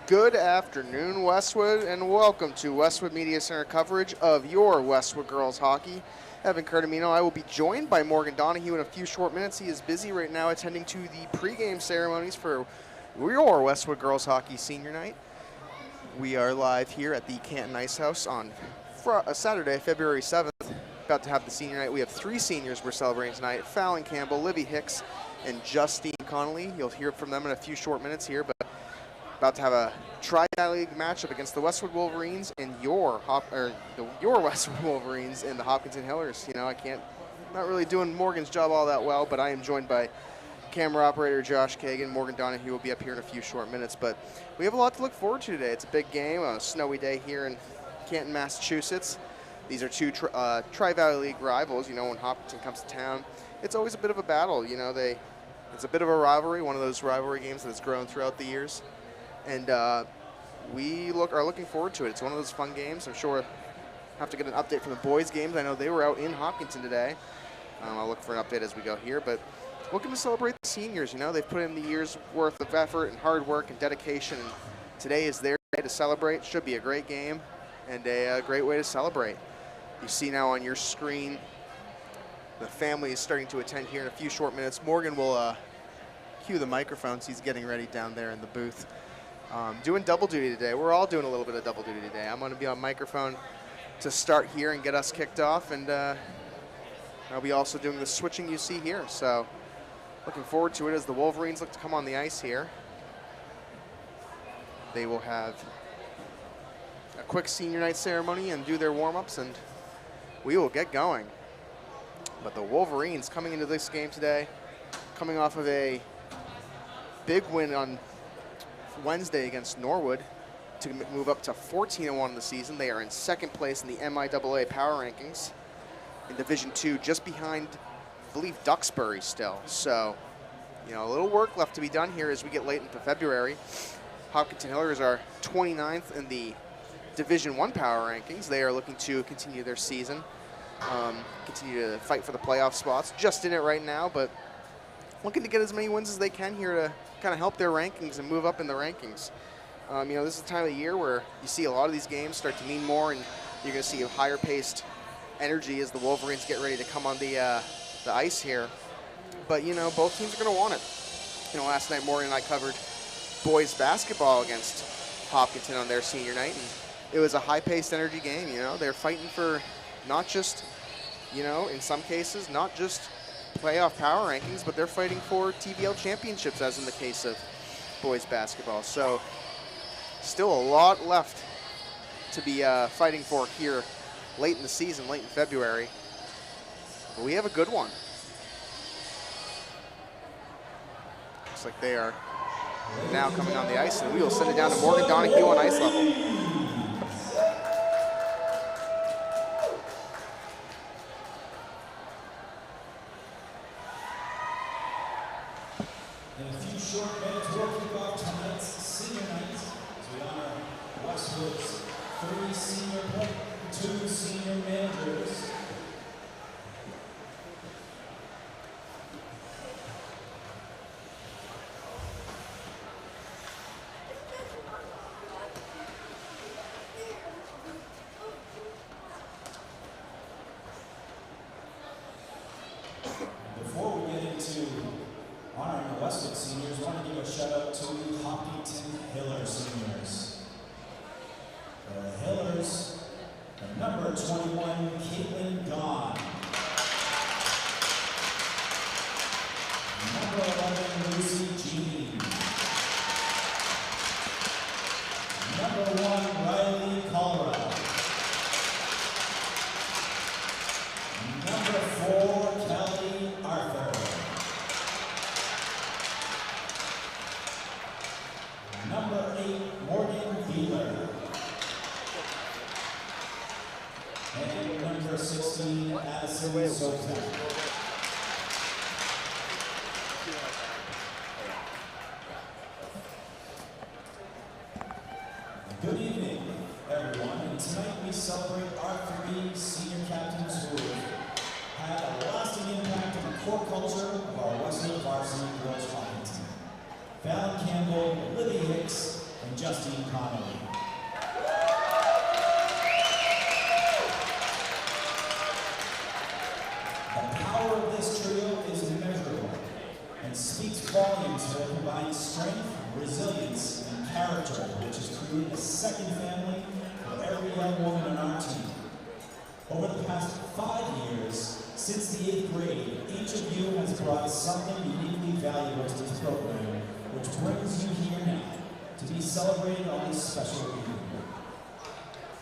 Good afternoon, Westwood, and welcome to Westwood Media Center coverage of your Westwood Girls Hockey. Evan Curtimino, I will be joined by Morgan Donahue in a few short minutes. He is busy right now attending to the pregame ceremonies for your Westwood Girls Hockey Senior Night. We are live here at the Canton Ice House on Saturday, February 7th. About to have the senior night. We have three seniors we're celebrating tonight: Fallon Campbell, Livy Hicks, and Justine Connolly. You'll hear from them in a few short minutes here, but about to have a Tri-Valley League matchup against the Westwood Wolverines and your Westwood Wolverines and the Hopkinton Hillers. You know, not really doing Morgan's job all that well, but I am joined by camera operator Josh Kagan. Morgan Donahue will be up here in a few short minutes, but we have a lot to look forward to today. It's a big game, a snowy day here in Canton, Massachusetts. These are two Tri-Valley League rivals. You know, when Hopkinton comes to town, it's always a bit of a battle. You know, it's a bit of a rivalry, one of those rivalry games that's grown throughout the years. And we are looking forward to it. It's one of those fun games. I'm sure we'll have to get an update from the boys' games. I know they were out in Hopkinton today. I'll look for an update as we go here. But looking to celebrate the seniors. You know, they've put in the year's worth of effort and hard work and dedication. And today is their day to celebrate. Should be a great game and a great way to celebrate. You see now on your screen, the family is starting to attend here in a few short minutes. Morgan will cue the microphones. He's getting ready down there in the booth. Doing double duty today. We're all doing a little bit of double duty today. I'm going to be on microphone to start here and get us kicked off, and I'll be also doing the switching you see here. So looking forward to it as the Wolverines look to come on the ice here. They will have a quick senior night ceremony and do their warm-ups, and we will get going. But the Wolverines coming into this game today, coming off of a big win on Wednesday against Norwood to move up to 14-1 in the season. They are in second place in the MIAA power rankings in Division II, just behind, I believe, Duxbury still. So, you know, a little work left to be done here as we get late into February. Hopkinton Hillers are 29th in the Division I power rankings. They are looking to continue their season, continue to fight for the playoff spots. Just in it right now, but looking to get as many wins as they can here to kind of help their rankings and move up in the rankings. You know, this is the time of the year where you see a lot of these games start to mean more, and you're going to see a higher paced energy as the Wolverines get ready to come on the ice here. But, you know, both teams are going to want it. You know, last night Morgan and I covered boys basketball against Hopkinton on their senior night, and it was a high-paced energy game. You know, they're fighting for not just, you know, in some cases, not just playoff power rankings, but they're fighting for TVL championships, as in the case of boys basketball. So still a lot left to be fighting for here late in the season, late in February. But we have a good one. Looks like they are now coming on the ice, and we will send it down to Morgan Donahue on ice level. In a few short minutes, we'll kick off tonight's senior night as we honor Westwood's 3 senior players, 2 senior managers. Before we get into honoring the Westwood seniors, I want to give a shout out to the Hopkinton Hiller seniors. The Hillers, the number 21, Caitlin Gahn. Number 11, Lucy Jean. Number 1, Riley Colorado. Number 4, Kelly Arthur. Number 8, Morgan Beeler. And number 16, Addison Sota. Good evening, everyone. And tonight we celebrate our 3 senior captains who had a lasting impact on the core culture of our Westwood varsity girls hockey team. Fallon Campbell, Livy Hicks, and Justine Connolly. The power of this trio is immeasurable and speaks volumes for their combined strength, resilience, and character, which has created a second family for every young woman on our team. Over the past 5 years, since the 8th grade, each of you has brought something uniquely valuable to this program, which brings you here now to be celebrated on this special evening.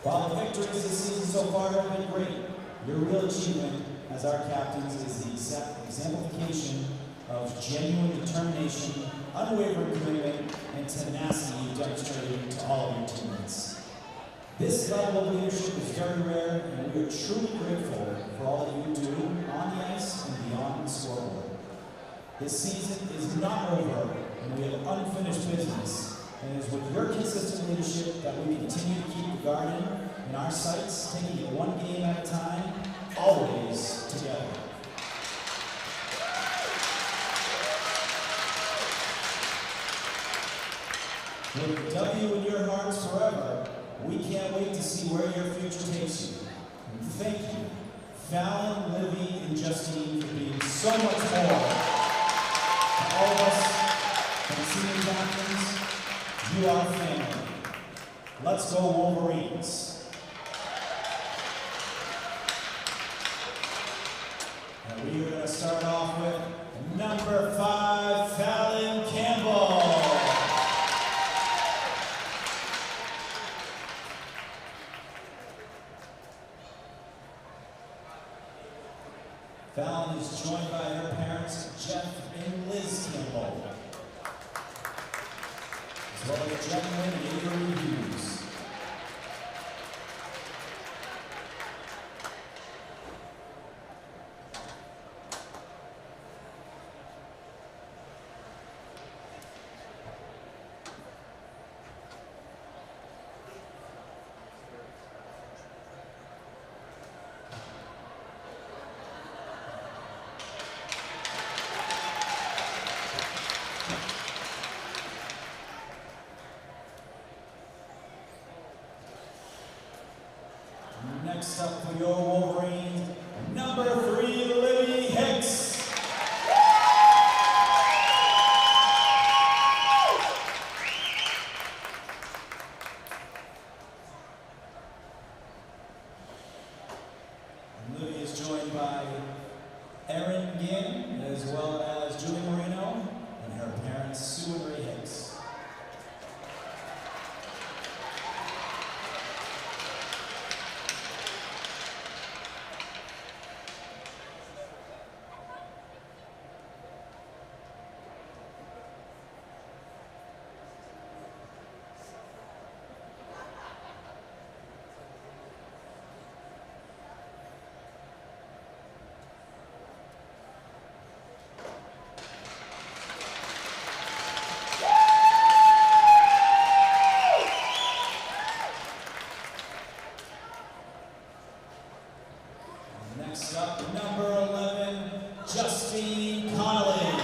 While the victories this season so far have been great, your real achievement as our captains is the exemplification of genuine determination, unwavering commitment, and tenacity you've demonstrated to all of your teammates. This level of leadership is very rare, and we are truly grateful for all that you do on the ice and beyond the scoreboard. This season is not over, and we have unfinished business, and it is with your consistent leadership that we continue to keep the garden in our sights, taking it one game at a time, always together. With W in your hearts forever, we can't wait to see where your future takes you. And thank you, Fallon, Livy, and Justine, for being so much more to all of us and senior captains. You are family. Let's go Wolverines. And we are going to start off with number 5, Fallon Campbell. Fallon is joined by her parents, Jeff and Liz Campbell, as well as gentleman Avery Hughes. Next up for your Wolverines, number 3, Libby Hicks. Libby is joined by Erin Ginn, as well as Julie Marino, and her parents, Sue and Ray Hicks. Next up, number 11, Justine Connolly.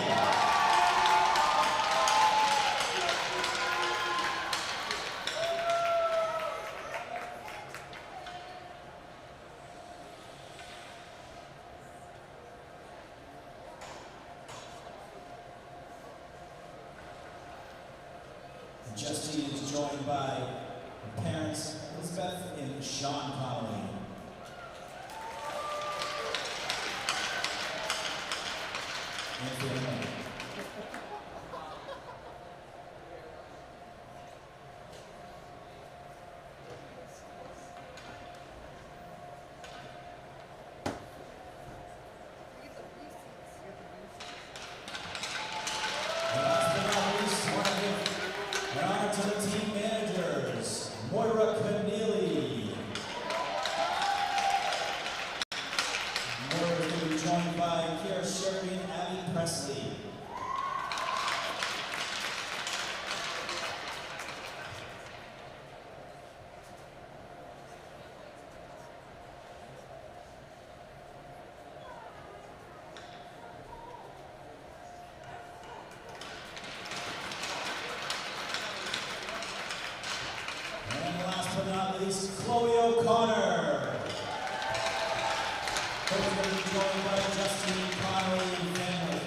Justine is joined by her parents, Elizabeth and Sean Connolly. please, Chloe O'Connor. Coach will be joined by Justine Connolly and family.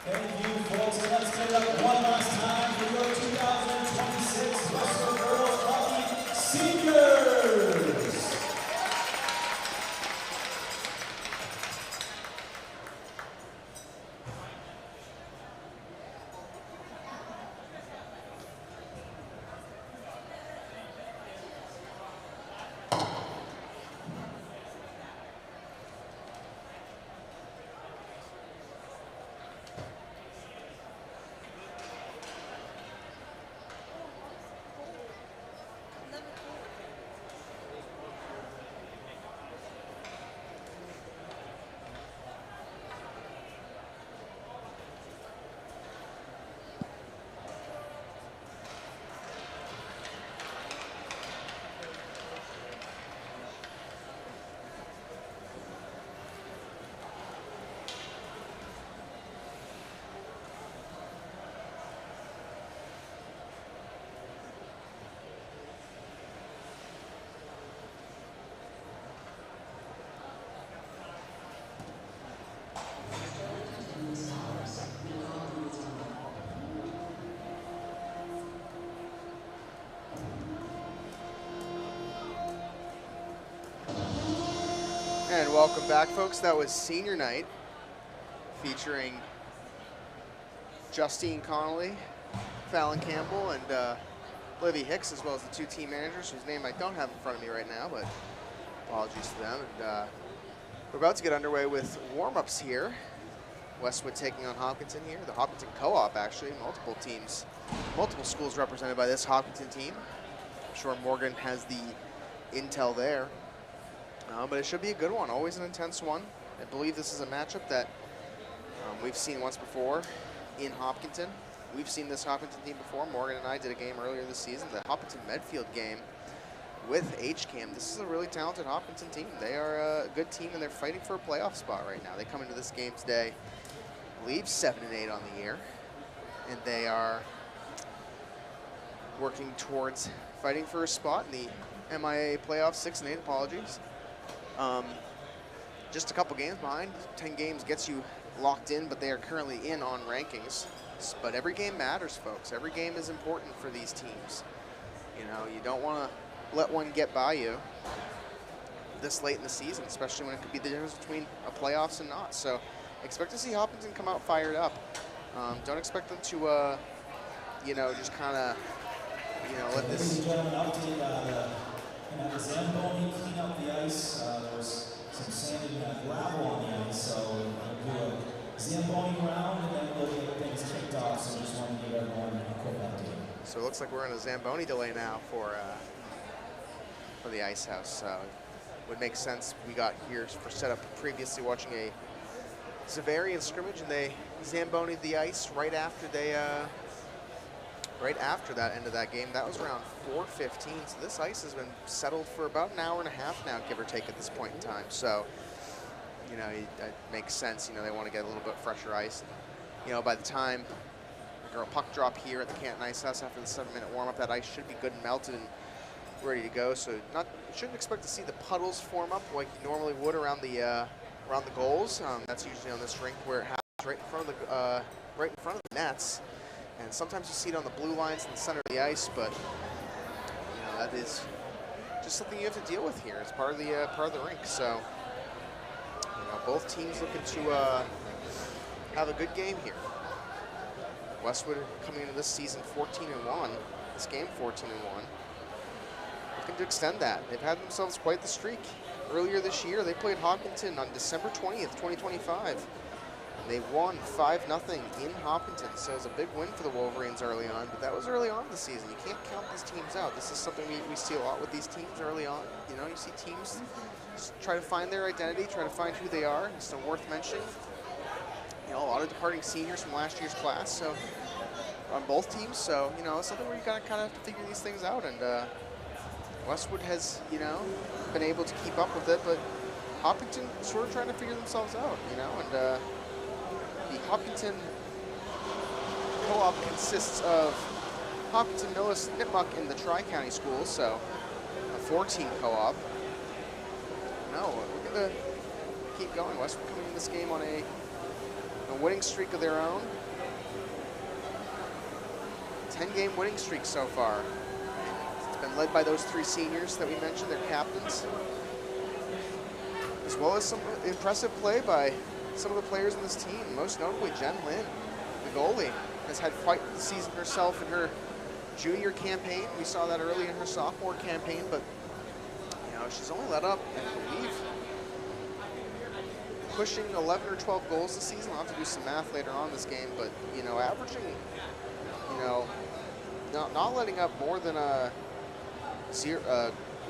Thank you, folks. And let's give it up one last time for your 2026 Westwood Girls Hockey Seniors. And welcome back, folks. That was senior night featuring Justine Connolly, Fallon Campbell, and Livy Hicks, as well as the two team managers, whose name I don't have in front of me right now, but apologies to them. And we're about to get underway with warm-ups here. Westwood taking on Hopkinton here. The Hopkinton co-op, actually. Multiple teams, multiple schools represented by this Hopkinton team. I'm sure Morgan has the intel there. But it should be a good one, always an intense one. I believe this is a matchup that we've seen once before in Hopkinton. We've seen this Hopkinton team before. Morgan and I did a game earlier this season, the Hopkinton Medfield game with HCAM. This is a really talented Hopkinton team. They are a good team, and they're fighting for a playoff spot right now. They come into this game today, I believe 7-8 on the year, and they are working towards fighting for a spot in the MIA playoffs, 6-8, apologies. Just a couple games behind. 10 games gets you locked in, but they are currently in on rankings. But every game matters, folks. Every game is important for these teams. You know, you don't want to let one get by you this late in the season, especially when it could be the difference between a playoffs and not. So expect to see Hopkinton come out fired up. Don't expect them to, you know, just kind of, you know, let this. Ladies and gentlemen, update the Zamboni clean up the ice. There was some sand and gravel on the ice, so we'll do a Zamboni round and then we'll get things kicked off. So just wanted to give everyone a quick update. So it looks like we're in a Zamboni delay now for the ice house. So would make sense. We got here for setup previously watching a Zavarian scrimmage, and they Zambonied the ice right after they. Right after that end of that game. That was around 4:15. So this ice has been settled for about an hour and a half now, give or take, at this point in time. So, you know, it makes sense. You know, they want to get a little bit fresher ice. And, you know, by the time a puck drop here at the Canton Ice House after the 7-minute warm-up, that ice should be good and melted and ready to go. So shouldn't expect to see the puddles form up like you normally would around the goals. That's usually on this rink where it happens right in front of the nets. And sometimes you see it on the blue lines in the center of the ice, but you know, that is just something you have to deal with here. It's part of the rink. So, you know, both teams looking to have a good game here. Westwood coming into this season 14-1. This game 14-1. Looking to extend that. They've had themselves quite the streak. Earlier this year, they played Hopkinton on December 20th, 2025. And They won 5-0 in Hopkinton, so it was a big win for the Wolverines early on, but that was early on in the season. You can't count these teams out. This is something we see a lot with these teams early on. You know, you see teams just try to find their identity, try to find who they are. It's worth mentioning. You know, a lot of departing seniors from last year's class, so on both teams. So, you know, it's something where you kind of have to figure these things out. And Westwood has, you know, been able to keep up with it, but Hopkinton sort of trying to figure themselves out, you know. And the Hopkinton co-op consists of Hopkinton, Millis, Nipmuc, and the Tri-County schools, so a 4-team co-op. No, we're going to keep going. Westwood coming in this game on a winning streak of their own. 10-game winning streak so far. It's been led by those 3 seniors that we mentioned, their captains, as well as some impressive play by some of the players in this team, most notably Jen Lynn, the goalie, has had quite the season herself in her junior campaign. We saw that early in her sophomore campaign, but you know, she's only let up, I believe, pushing 11 or 12 goals this season. I'll have to do some math later on this game, but you know, averaging, you know, not letting up more than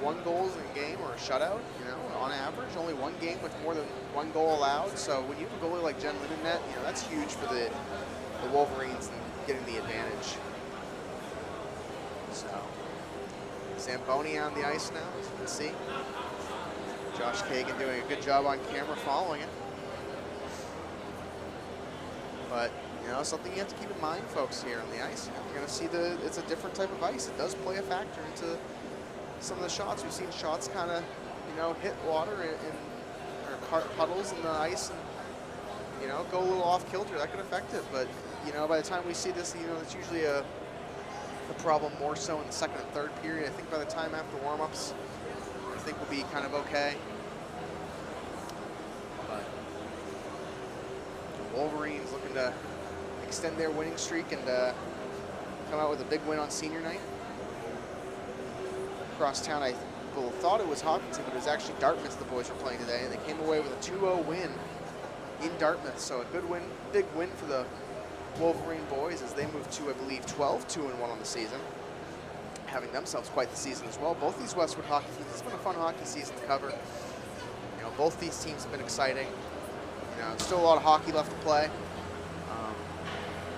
1 goal in a game or a shutout, you know, on average, only 1 game with more than 1 goal allowed. So when you have a goalie like Jen Lynn in net, you know, that's huge for the Wolverines and getting the advantage. So, Zamboni on the ice now, as you can see. Josh Kagan doing a good job on camera following it. But, you know, something you have to keep in mind, folks, here on the ice. You know, you're going to see it's a different type of ice. It does play a factor into some of the shots. We've seen shots kind of, you know, hit water or puddles in the ice and, you know, go a little off kilter. That could affect it. But, you know, by the time we see this, you know, it's usually a problem more so in the second and third period. I think by the time after warm-ups, I think we'll be kind of okay. But the Wolverines looking to extend their winning streak and come out with a big win on senior night. Across town, I thought it was Hopkinton, but it was actually Dartmouth the boys were playing today, and they came away with a 2-0 win in Dartmouth. So a good win, big win for the Wolverine boys as they move to, I believe, 12-2-1 on the season, having themselves quite the season as well. Both these Westwood hockey teams, it's been a fun hockey season to cover. You know, both these teams have been exciting. You know, still a lot of hockey left to play,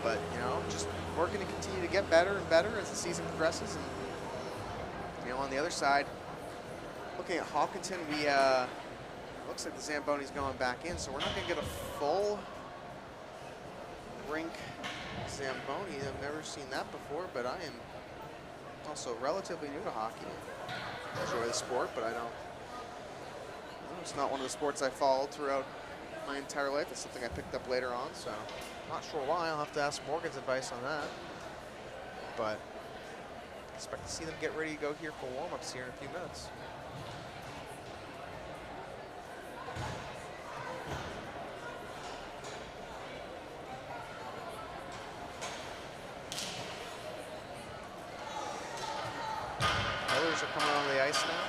but you know, just working to continue to get better and better as the season progresses. And you know, on the other side, looking at Hopkinton, we looks like the Zamboni's going back in, so we're not going to get a full rink Zamboni. I've never seen that before, but I am also relatively new to hockey. I enjoy the sport, but I don't. It's not one of the sports I followed throughout my entire life. It's something I picked up later on, so not sure why. I'll have to ask Morgan's advice on that. But I expect to see them get ready to go here for warm-ups here in a few minutes. Others are coming on the ice now.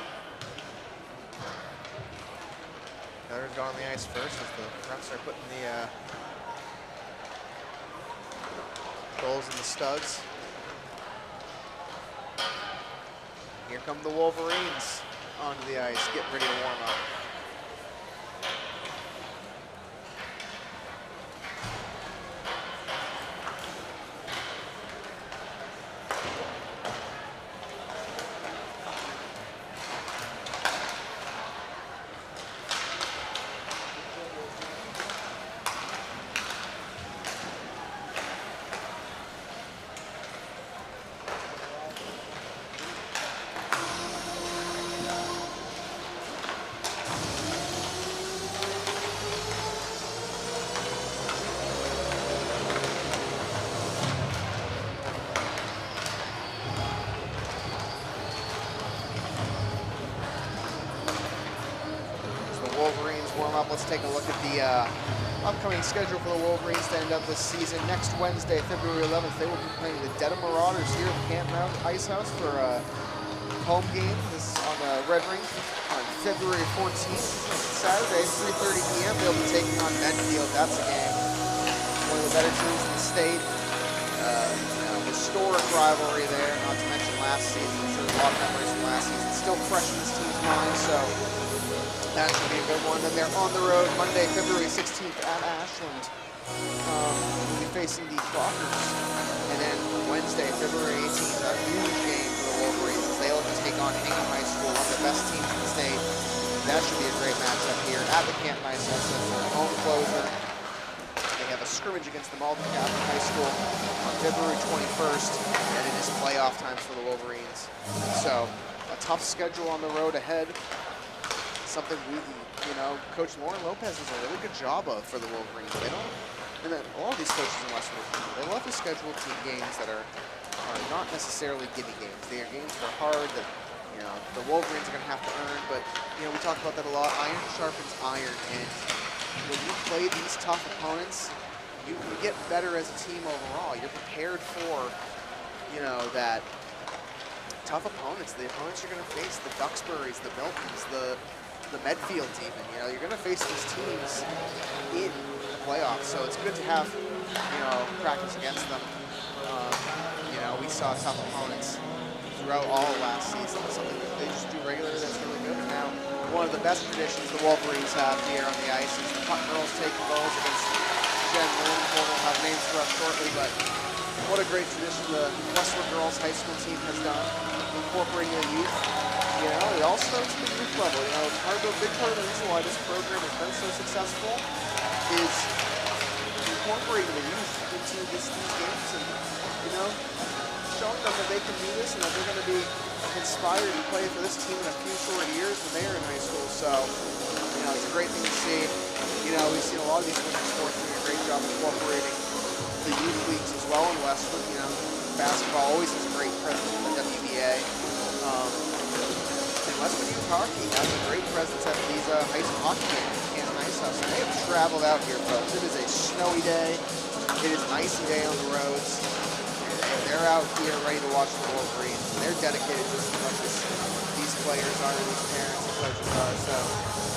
Others go on the ice first as the refs are putting the goals in the studs. Here come the Wolverines onto the ice, getting ready to warm up. Let's take a look at the upcoming schedule for the Wolverines to end up this season. Next Wednesday, February 11th, they will be playing the Dedham Marauders here at the Camp Mountain Ice House for a home game. This is on the Red Ring on February 14th. Saturday, 3:30 p.m. They'll be taking on Medfield. That's a game better teams in the state. Historic rivalry there, not to mention last season. I'm sure there's a lot of memories from last season. It's still fresh in this team's mind, so that should be a good one. Then they're on the road Monday, February 16th at Ashland. We'll be facing the Clockers. And then Wednesday, February 18th, a huge game for the Wolverines as they look to take on Hingham High School, one of the best teams in the state. That should be a great matchup here at the Canton Ice House. It's their home closer. They have a scrimmage against the Malden Catholic High School on February 21st, and it is playoff times for the Wolverines. So a tough schedule on the road ahead. Something Coach Lauren Lopez does a really good job of for the Wolverines. They don't, and then a lot of these coaches in Westwood, they love to schedule team games that are not necessarily gimme games. They are games that are hard that the Wolverines are going to have to earn. But we talk about that a lot. Iron sharpens iron, and when you play these tough opponents, you get better as a team overall. You're prepared for that tough opponents. The opponents you're going to face, the Duxburys, the Miltons, the Medfields even. You're going to face these teams in the playoffs, so it's good to have practice against them. We saw tough opponents throughout all of last season. Something that they just do regularly that's really good. And now, one of the best traditions the Wolverines have here on the ice is the puck girls taking goals against Jen Lynn. We'll have names for us shortly, but what a great tradition the Westwood Girls High School team has done, incorporating the youth. It all starts at the youth level. A big part of the reason why this program has been so successful is incorporating the youth into these games and, showing them that they can do this and that they're going to be inspired to play for this team in a few short years when they are in high school. So, it's a great thing to see. We've seen a lot of these winter sports doing a great job incorporating the youth leagues as well in Westwood. Basketball always has a great presence in the WBA. And Westwood Youth Hockey has a great presence at these high school hockey games at Canton Ice House. And they have traveled out here, folks. It is a snowy day. It is an icy day on the roads. They're out here ready to watch the Wolverines. They're dedicated just as much as these players are, these parents and coaches are. So,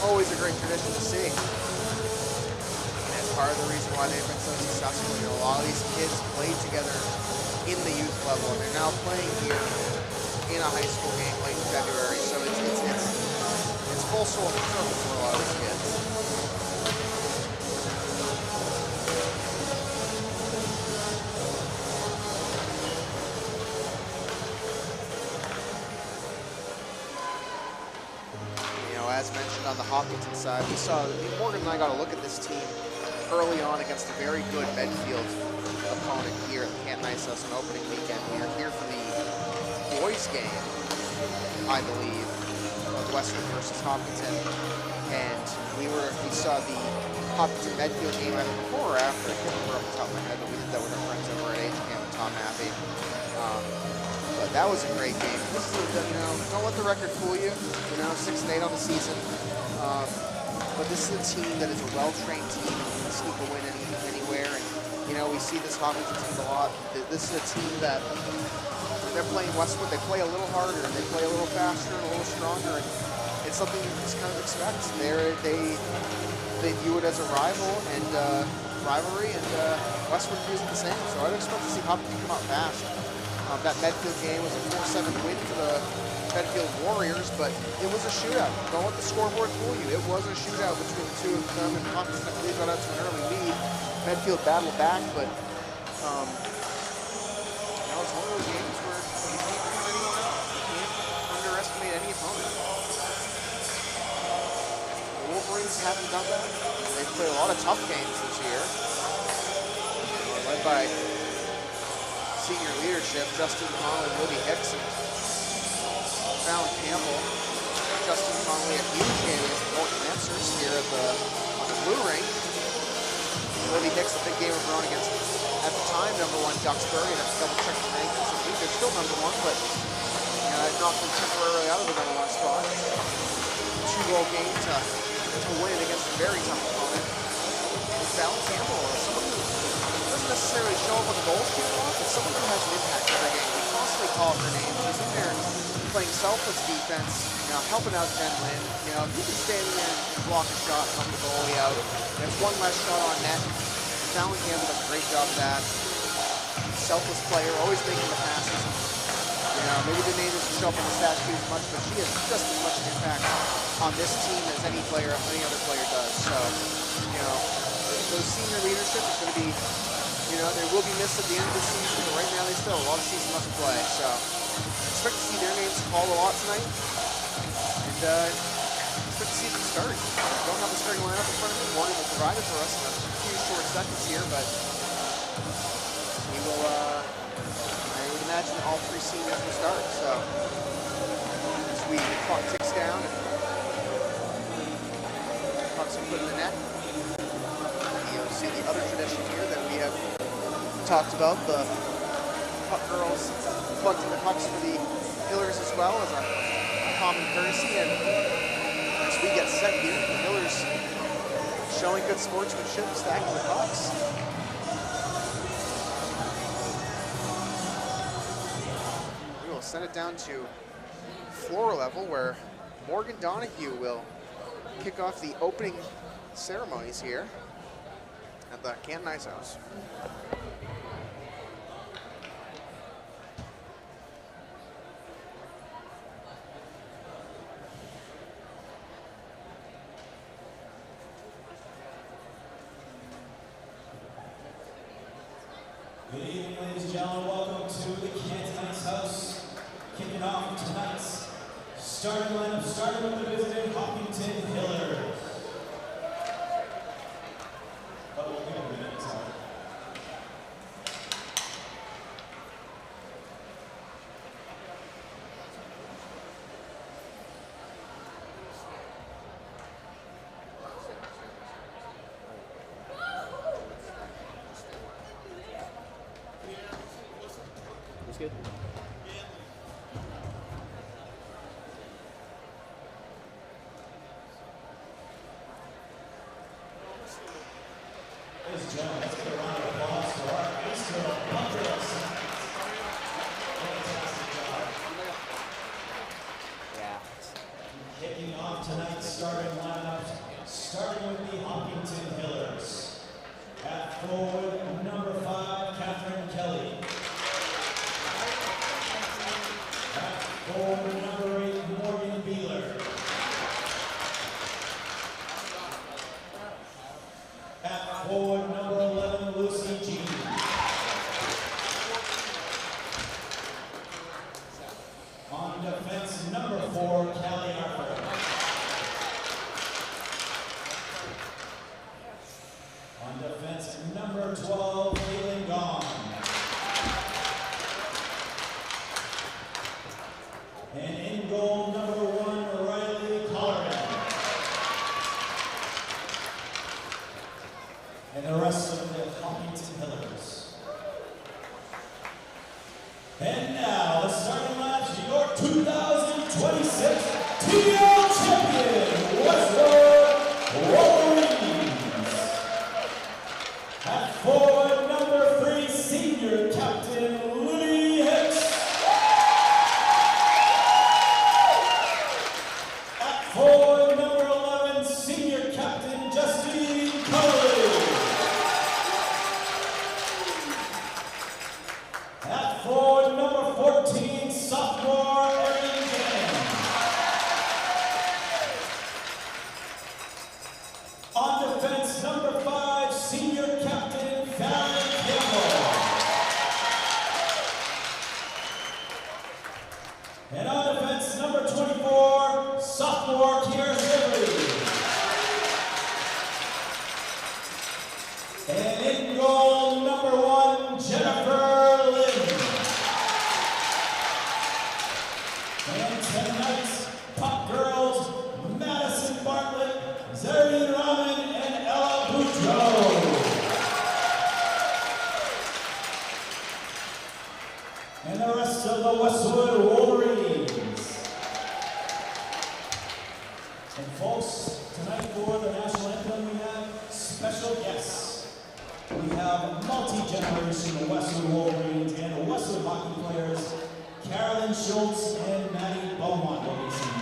always a great tradition to see. And it's part of the reason why they've been so successful. A lot of these kids played together in the youth level, and they're now playing here in a high school game late in February. So it's full circle for a lot of these kids. As mentioned on the Hopkinton side, we saw Morgan and I got a look at this team early on against a very good Medfield opponent here at the Canton Ice House on opening weekend. We are here for the boys game, I believe, of Westwood versus Hopkinton, and we saw the Hopkinton Medfield game either before or after. I can't remember off the top of my head, but we did that with our friends over at H-Cam and Tom Happy. But that was a great game. This is don't let the record fool you. 6-8 on the season. But this is a team that is a well-trained team and can sneak a win anywhere. And we see this Hopkinton team a lot. This is a team that when they're playing Westwood, they play a little harder, they play a little faster and a little stronger. And it's something you just kind of expect. They view it as a rivalry, and Westwood views it the same. So I'd expect to see Hopkinton come out fast. That Medfield game was a 4-7 win for the Medfield Warriors, but it was a shootout. Don't let the scoreboard fool you. It was a shootout between the two of them, and Hopkinton, I believe, got out to an early lead. Medfield battled back, but it's one of those games where you can't count anyone out. You can't underestimate any opponent. The Wolverines haven't done that. They've played a lot of tough games this year. Led by senior leadership, Justin Conley, Libby Hicks, and Fallon Campbell. Justin Conley, a huge game against the Bolton Lancers here on the Blue Ring. Libby Hicks, a big game of her own against, at the time, #1 Duxbury. I'd have to double check the rankings. I think they're still #1, but that knocked them temporarily out of the #1 spot. 2-goal game to win against a very tough opponent. And Fallon Campbell, someone who doesn't necessarily show up on the goal sheet a lot, but someone who has an impact in their game. We constantly call her name. She's in there playing selfless defense, helping out Jen Lynn. If you can stand there and block a shot, help the goalie out, there's one less shot on net. Fallon Campbell does a great job of that. Selfless player, always making the passes. You know, maybe the name doesn't show up on the stat sheet as much, but she has just as much an impact on this team as any player, any other player does. So, you know, those senior leadership is going to be, you know, they will be missed at the end of the season, but right now they still have a lot of season left to play. So, expect to see their names called a lot tonight, and expect to see them start. I don't have the starting lineup in front of me. Morgan will provide it for us in a few short seconds here, but we will, I would imagine all three seniors will start. So, as the clock ticks down and pucks are put in the net, you'll see the other tradition here that we have talked about, the puck girls collecting the pucks for the Hillers as well as a common courtesy. And as we get set here, the Hillers showing good sportsmanship, stacking the pucks. We will send it down to floor level where Morgan Donahue will kick off the opening ceremonies here at the Canton Ice House. Good evening, ladies and gentlemen. Welcome to the Canton Ice House. Kicking off tonight's starting lineup, starting with the visiting Hopkinton Hillers. Oh, we'll give it a minute, sorry. Good. Ladies and gentlemen, let's give a round of applause for our East Girl Puck Girls. Fantastic job. Yeah. Kicking off tonight's starting lineup, starting with the Hopkinton Hillers. At forward, number 5, Catherine Kelly. At forward, number 8, Morgan Beeler. At forward, number 11, Lucy G. On defense, number 4, Callie Arthur. On defense, number 12, Caitlin Gong. And in goal, number 1, Riley Colleran. And the rest of the Hopkinton Hillers. And now, the starting lineups, your 2026 TL champion, Westwood Wolverines. At forward, number 3, senior captain, Lily Hicks. At forward, number 11, senior captain, Justine Cully. At forward, number 14, sophomore Erin James. On defense, number 5, senior captain, Fallon Campbell. And on defense, number 24, sophomore Kiera Sibley. And in goal, number 1, Jennifer Lynn. And tonight's Puck Girls, Madison Bartlett, Zarian Rahman, and Ella Boudreau. And the rest of the Westwood Wolverines. And folks, tonight for the national anthem, we have special guests. We have multi-generation Westwood Wolverines and Westwood hockey players, Carolyn Schultz and Maddie Beaumont will be singing.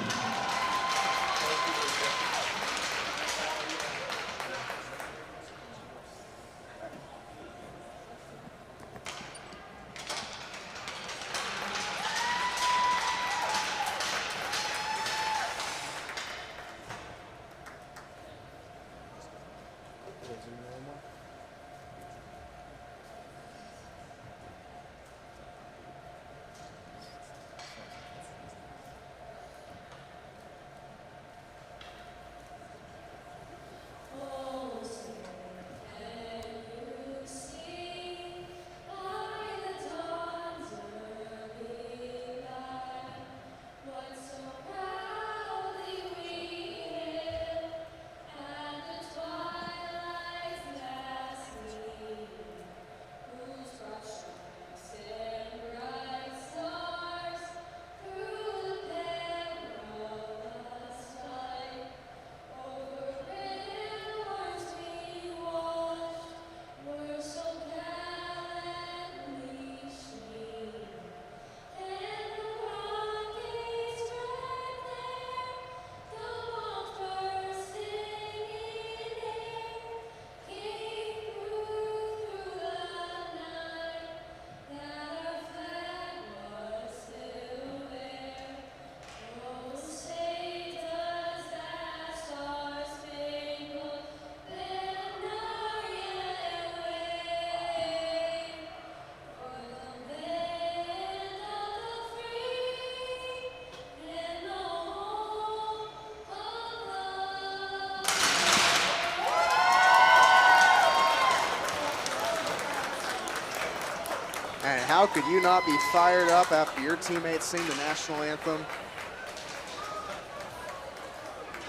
how could you not be fired up after your teammates sing the national anthem?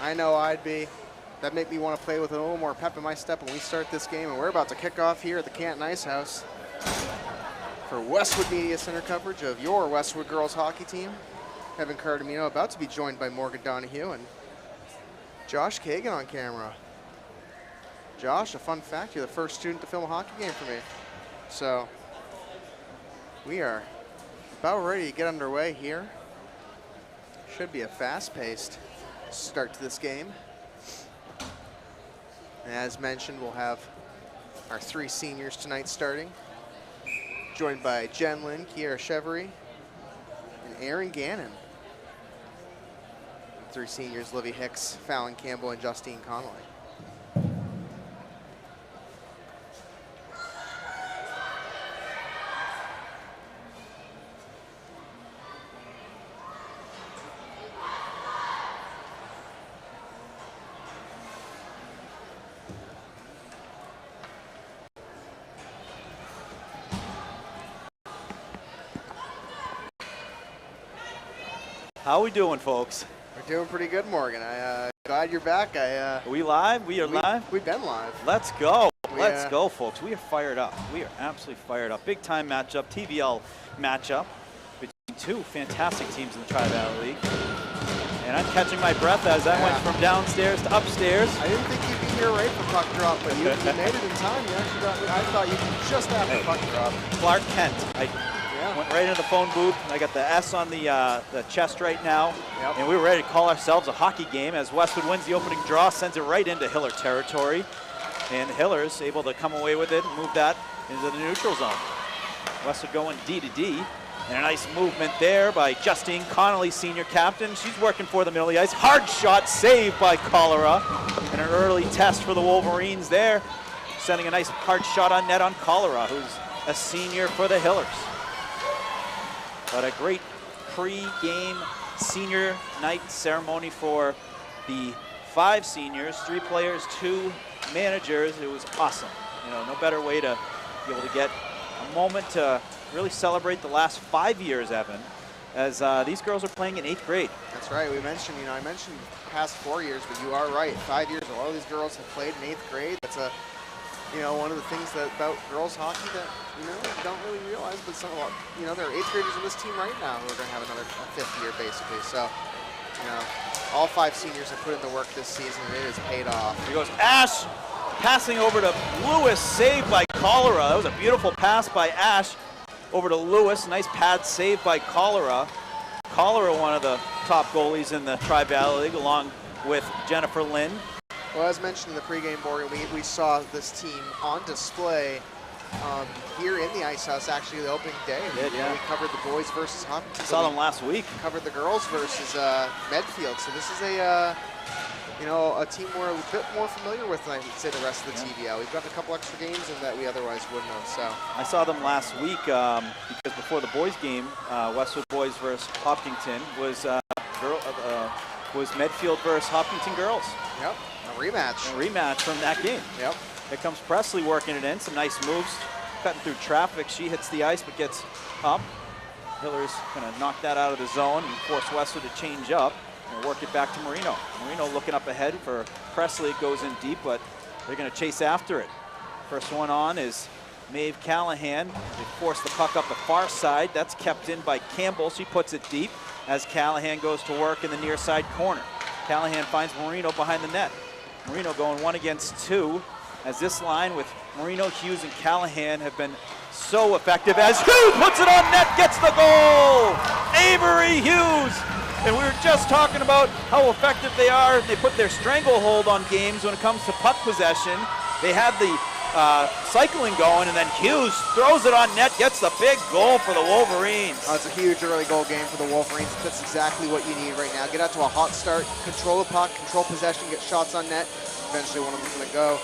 I know I'd be. That'd make me want to play with a little more pep in my step when we start this game, and we're about to kick off here at the Canton Ice House for Westwood Media Center coverage of your Westwood Girls Hockey team. Evan Cardamino about to be joined by Morgan Donahue and Josh Kagan on camera. Josh, a fun fact, you're the first student to film a hockey game for me. So we are about ready to get underway here. Should be a fast-paced start to this game. And as mentioned, we'll have our 3 seniors tonight starting, joined by Jen Lynn, Kiera Chevery, and Aaron Gannon. 3 seniors, Livy Hicks, Fallon Campbell, and Justine Connolly. How we doing, folks? We're doing pretty good, Morgan. Glad you're back. Are we live? We are live? We've been live. Let's go. Let's go, folks. We are fired up. We are absolutely fired up. Big time matchup, TVL matchup between 2 fantastic teams in the Tri-Valley League. And I'm catching my breath as I went from downstairs to upstairs. I didn't think you'd be here right for puck drop, but you made it in time. You actually got me. I thought you'd be just after puck drop. Clark Kent. Went right into the phone booth. I got the S on the chest right now. Yep. And we were ready to call ourselves a hockey game as Westwood wins the opening draw, sends it right into Hiller territory. And Hiller's able to come away with it and move that into the neutral zone. Westwood going D to D. And a nice movement there by Justine Connolly, senior captain. She's working for the middle of the ice. Hard shot saved by Cholera. And an early test for the Wolverines there. Sending a nice hard shot on net on Cholera, who's a senior for the Hillers. But a great pre-game senior night ceremony for the 5 seniors, 3 players, 2 managers. It was awesome. You know, no better way to be able to get a moment to really celebrate the last 5 years, Evan, as these girls are playing in 8th grade. That's right. We mentioned, I mentioned past 4 years, but you are right. 5 years, a lot of these girls have played in 8th grade. That's one of the things about girls hockey that, you don't really realize, but there are 8th graders in this team right now who are going to have another 5th year, basically. So, all 5 seniors have put in the work this season, and it has paid off. Here goes Ash, passing over to Lewis, saved by Cholera. That was a beautiful pass by Ash over to Lewis. Nice pad saved by Cholera. Cholera, one of the top goalies in the Tri-Valley League, along with Jennifer Lynn. Well, as mentioned in the pregame board, we saw this team on display here in the Ice House, actually, the opening day. We covered the boys versus Hopkinton. Saw them last week. Covered the girls versus Medfield. So this is a team we're a bit more familiar with than I would say the rest of the TVL. We've got a couple extra games in that we otherwise wouldn't have. So I saw them last week because before the boys game, Westwood boys versus Hopkinton was Medfield versus Hopkinton girls. Yep. A rematch from that game. Yep. Here comes Presley working it in. Some nice moves, cutting through traffic. She hits the ice but gets up. Hiller's going to knock that out of the zone and force Westwood to change up and work it back to Marino. Marino looking up ahead for Presley. It goes in deep, but they're going to chase after it. First one on is Maeve Callahan. They force the puck up the far side. That's kept in by Campbell. She puts it deep as Callahan goes to work in the near side corner. Callahan finds Marino behind the net. Marino going 1 against 2 as this line with Marino, Hughes, and Callahan have been so effective as Hughes puts it on net, gets the goal! Avery Hughes! And we were just talking about how effective they are. They put their stranglehold on games when it comes to puck possession. They had the cycling going, and then Hughes throws it on net, gets the big goal for the Wolverines. It's a huge early goal game for the Wolverines. That's exactly what you need right now. Get out to a hot start, control the puck, control possession, get shots on net. Eventually one of them's going to go.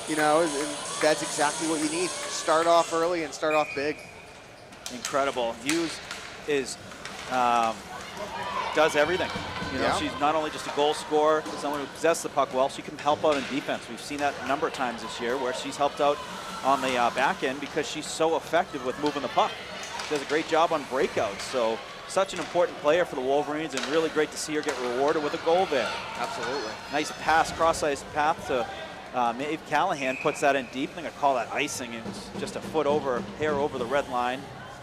And that's exactly what you need. Start off early and start off big. Incredible. Hughes is does everything. She's not only just a goal scorer, someone who possesses the puck well, she can help out in defense. We've seen that a number of times this year where she's helped out on the back end because she's so effective with moving the puck. does a great job on breakouts. So such an important player for the Wolverines, and really great to see her get rewarded with a goal there. Absolutely. Nice pass, cross-ice path to Maeve Callahan, puts that in deep. I'm going to call that icing. It's just a foot over, hair over the red line.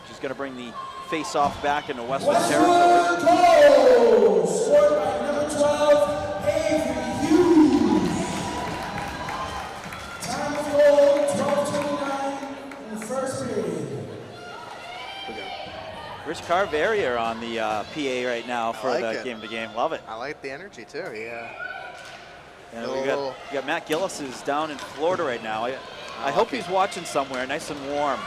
She's going to bring the face-off back into Westwood territory. Goal! Scored by number 12, Avery Hughes. Time of goal, 12:29 in the first period. Rich Carveria on the PA right now for like the it. game-to-game. Love it. I like the energy too. Yeah. And we got Matt Gillis is down in Florida right now. I hope he's watching somewhere nice and warm,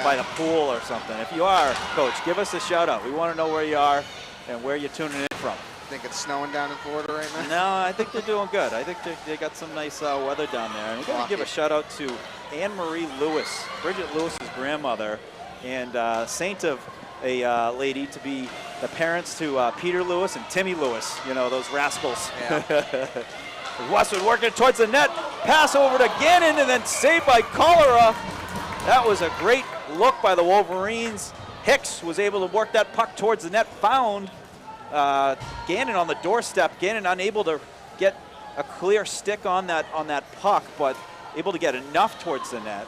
by the pool or something. If you are, Coach, give us a shout out. We want to know where you are and where you're tuning in from. Think it's snowing down in Florida right now? No, I think they're doing good. I think they got some nice weather down there. And we're going to give a shout out to Anne Marie Lewis, Bridget Lewis's grandmother, and saint of a lady to be the parents to Peter Lewis and Timmy Lewis, those rascals. Yeah. Westwood working towards the net, pass over to Gannon, and then saved by Cholera. That was a great look by the Wolverines. Hicks was able to work that puck towards the net, found Gannon on the doorstep. Gannon unable to get a clear stick on that puck, but able to get enough towards the net.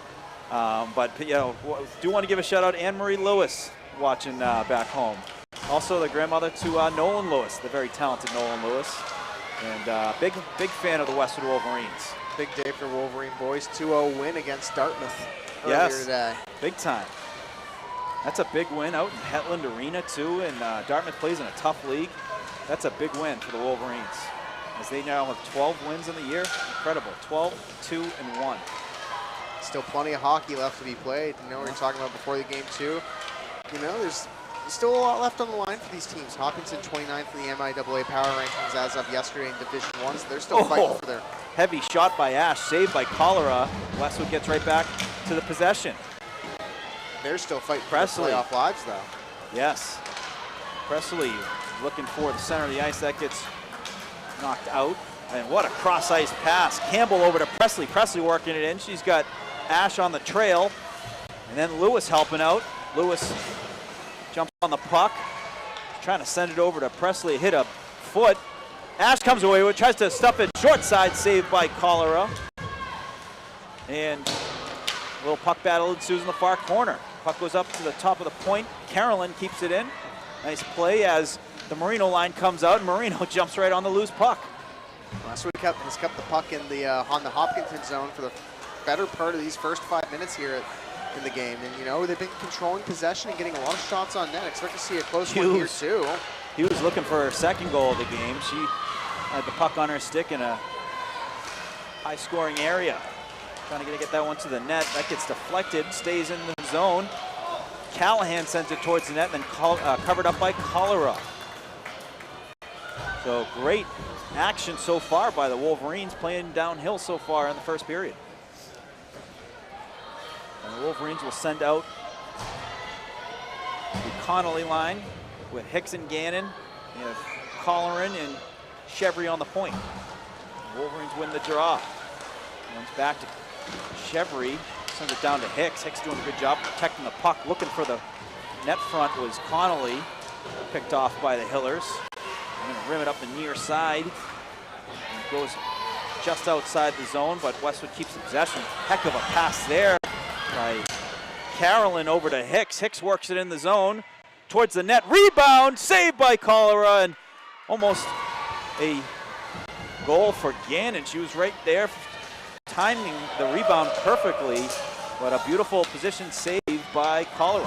Do want to give a shout out to Anne Marie Lewis watching back home. Also the grandmother to Nolan Lewis, the very talented Nolan Lewis. And big fan of the Westwood Wolverines. Big day for Wolverine boys. 2-0 win against Dartmouth earlier today. Big time. That's a big win out in Hetland Arena too, and Dartmouth plays in a tough league. That's a big win for the Wolverines, as they now have 12 wins in the year. Incredible. 12, 2, and 1. Still plenty of hockey left to be played. We were talking about before the game too. There's still a lot left on the line for these teams. Hopkinton 29th in the MIAA power rankings as of yesterday in Division 1, so they're still fighting for their... Heavy shot by Ash, saved by Cholera. Westwood gets right back to the possession. They're still fighting for their playoff lives, though. Yes. Presley looking for the center of the ice. That gets knocked out. And what a cross-ice pass. Campbell over to Presley. Presley working it in. She's got Ash on the trail. And then Lewis helping out. Lewis jumps on the puck, trying to send it over to Presley, hit a foot. Ash comes away with it, tries to stuff it short side, saved by Cholera. And a little puck battle ensues in the far corner. Puck goes up to the top of the point. Carolyn keeps it in. Nice play as the Marino line comes out, and Marino jumps right on the loose puck. Westwood has kept the puck in on the Hopkinton zone for the better part of these first 5 minutes here in the game. And, they've been controlling possession and getting a lot of shots on net. Expect to see a close one here, too. He was looking for her second goal of the game. She had the puck on her stick in a high-scoring area. Trying to get that one to the net. That gets deflected, stays in the zone. Callahan sends it towards the net, and then covered up by Cholera. So great action so far by the Wolverines, playing downhill so far in the first period. And the Wolverines will send out the Connolly line with Hicks and Gannon. You have Colleran and Chevry on the point. The Wolverines win the draw. Runs back to Chevry, sends it down to Hicks. Hicks doing a good job protecting the puck. Looking for the net front was Connolly, picked off by the Hillers. I'm going to rim it up the near side. And it goes just outside the zone, but Westwood keeps the possession. Heck of a pass there by Carolyn over to Hicks. Hicks works it in the zone towards the net. Rebound, saved by Cholera, and almost a goal for Gannon. She was right there, timing the rebound perfectly, but a beautiful position saved by Cholera.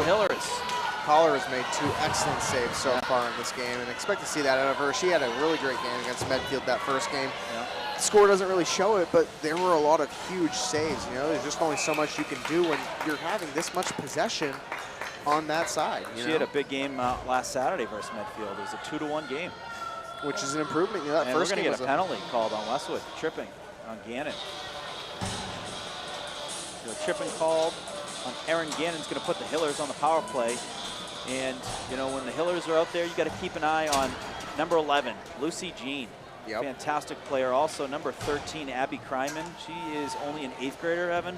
Hillers. Cholera's made 2 excellent saves so far in this game, and expect to see that out of her. She had a really great game against Medfield that first game. Yeah. The score doesn't really show it, but there were a lot of huge saves. There's just only so much you can do when you're having this much possession on that side. She had a big game last Saturday versus Medfield. It was a 2-1 game. Which is an improvement. That and first we're going to game get a penalty called on Westwood, tripping on Gannon. So a tripping called on Aaron Gannon's going to put the Hillers on the power play. And, when the Hillers are out there, you got to keep an eye on number 11, Lucy Jean. Fantastic player. Also, number 13, Abby Kryman. She is only an 8th grader, Evan.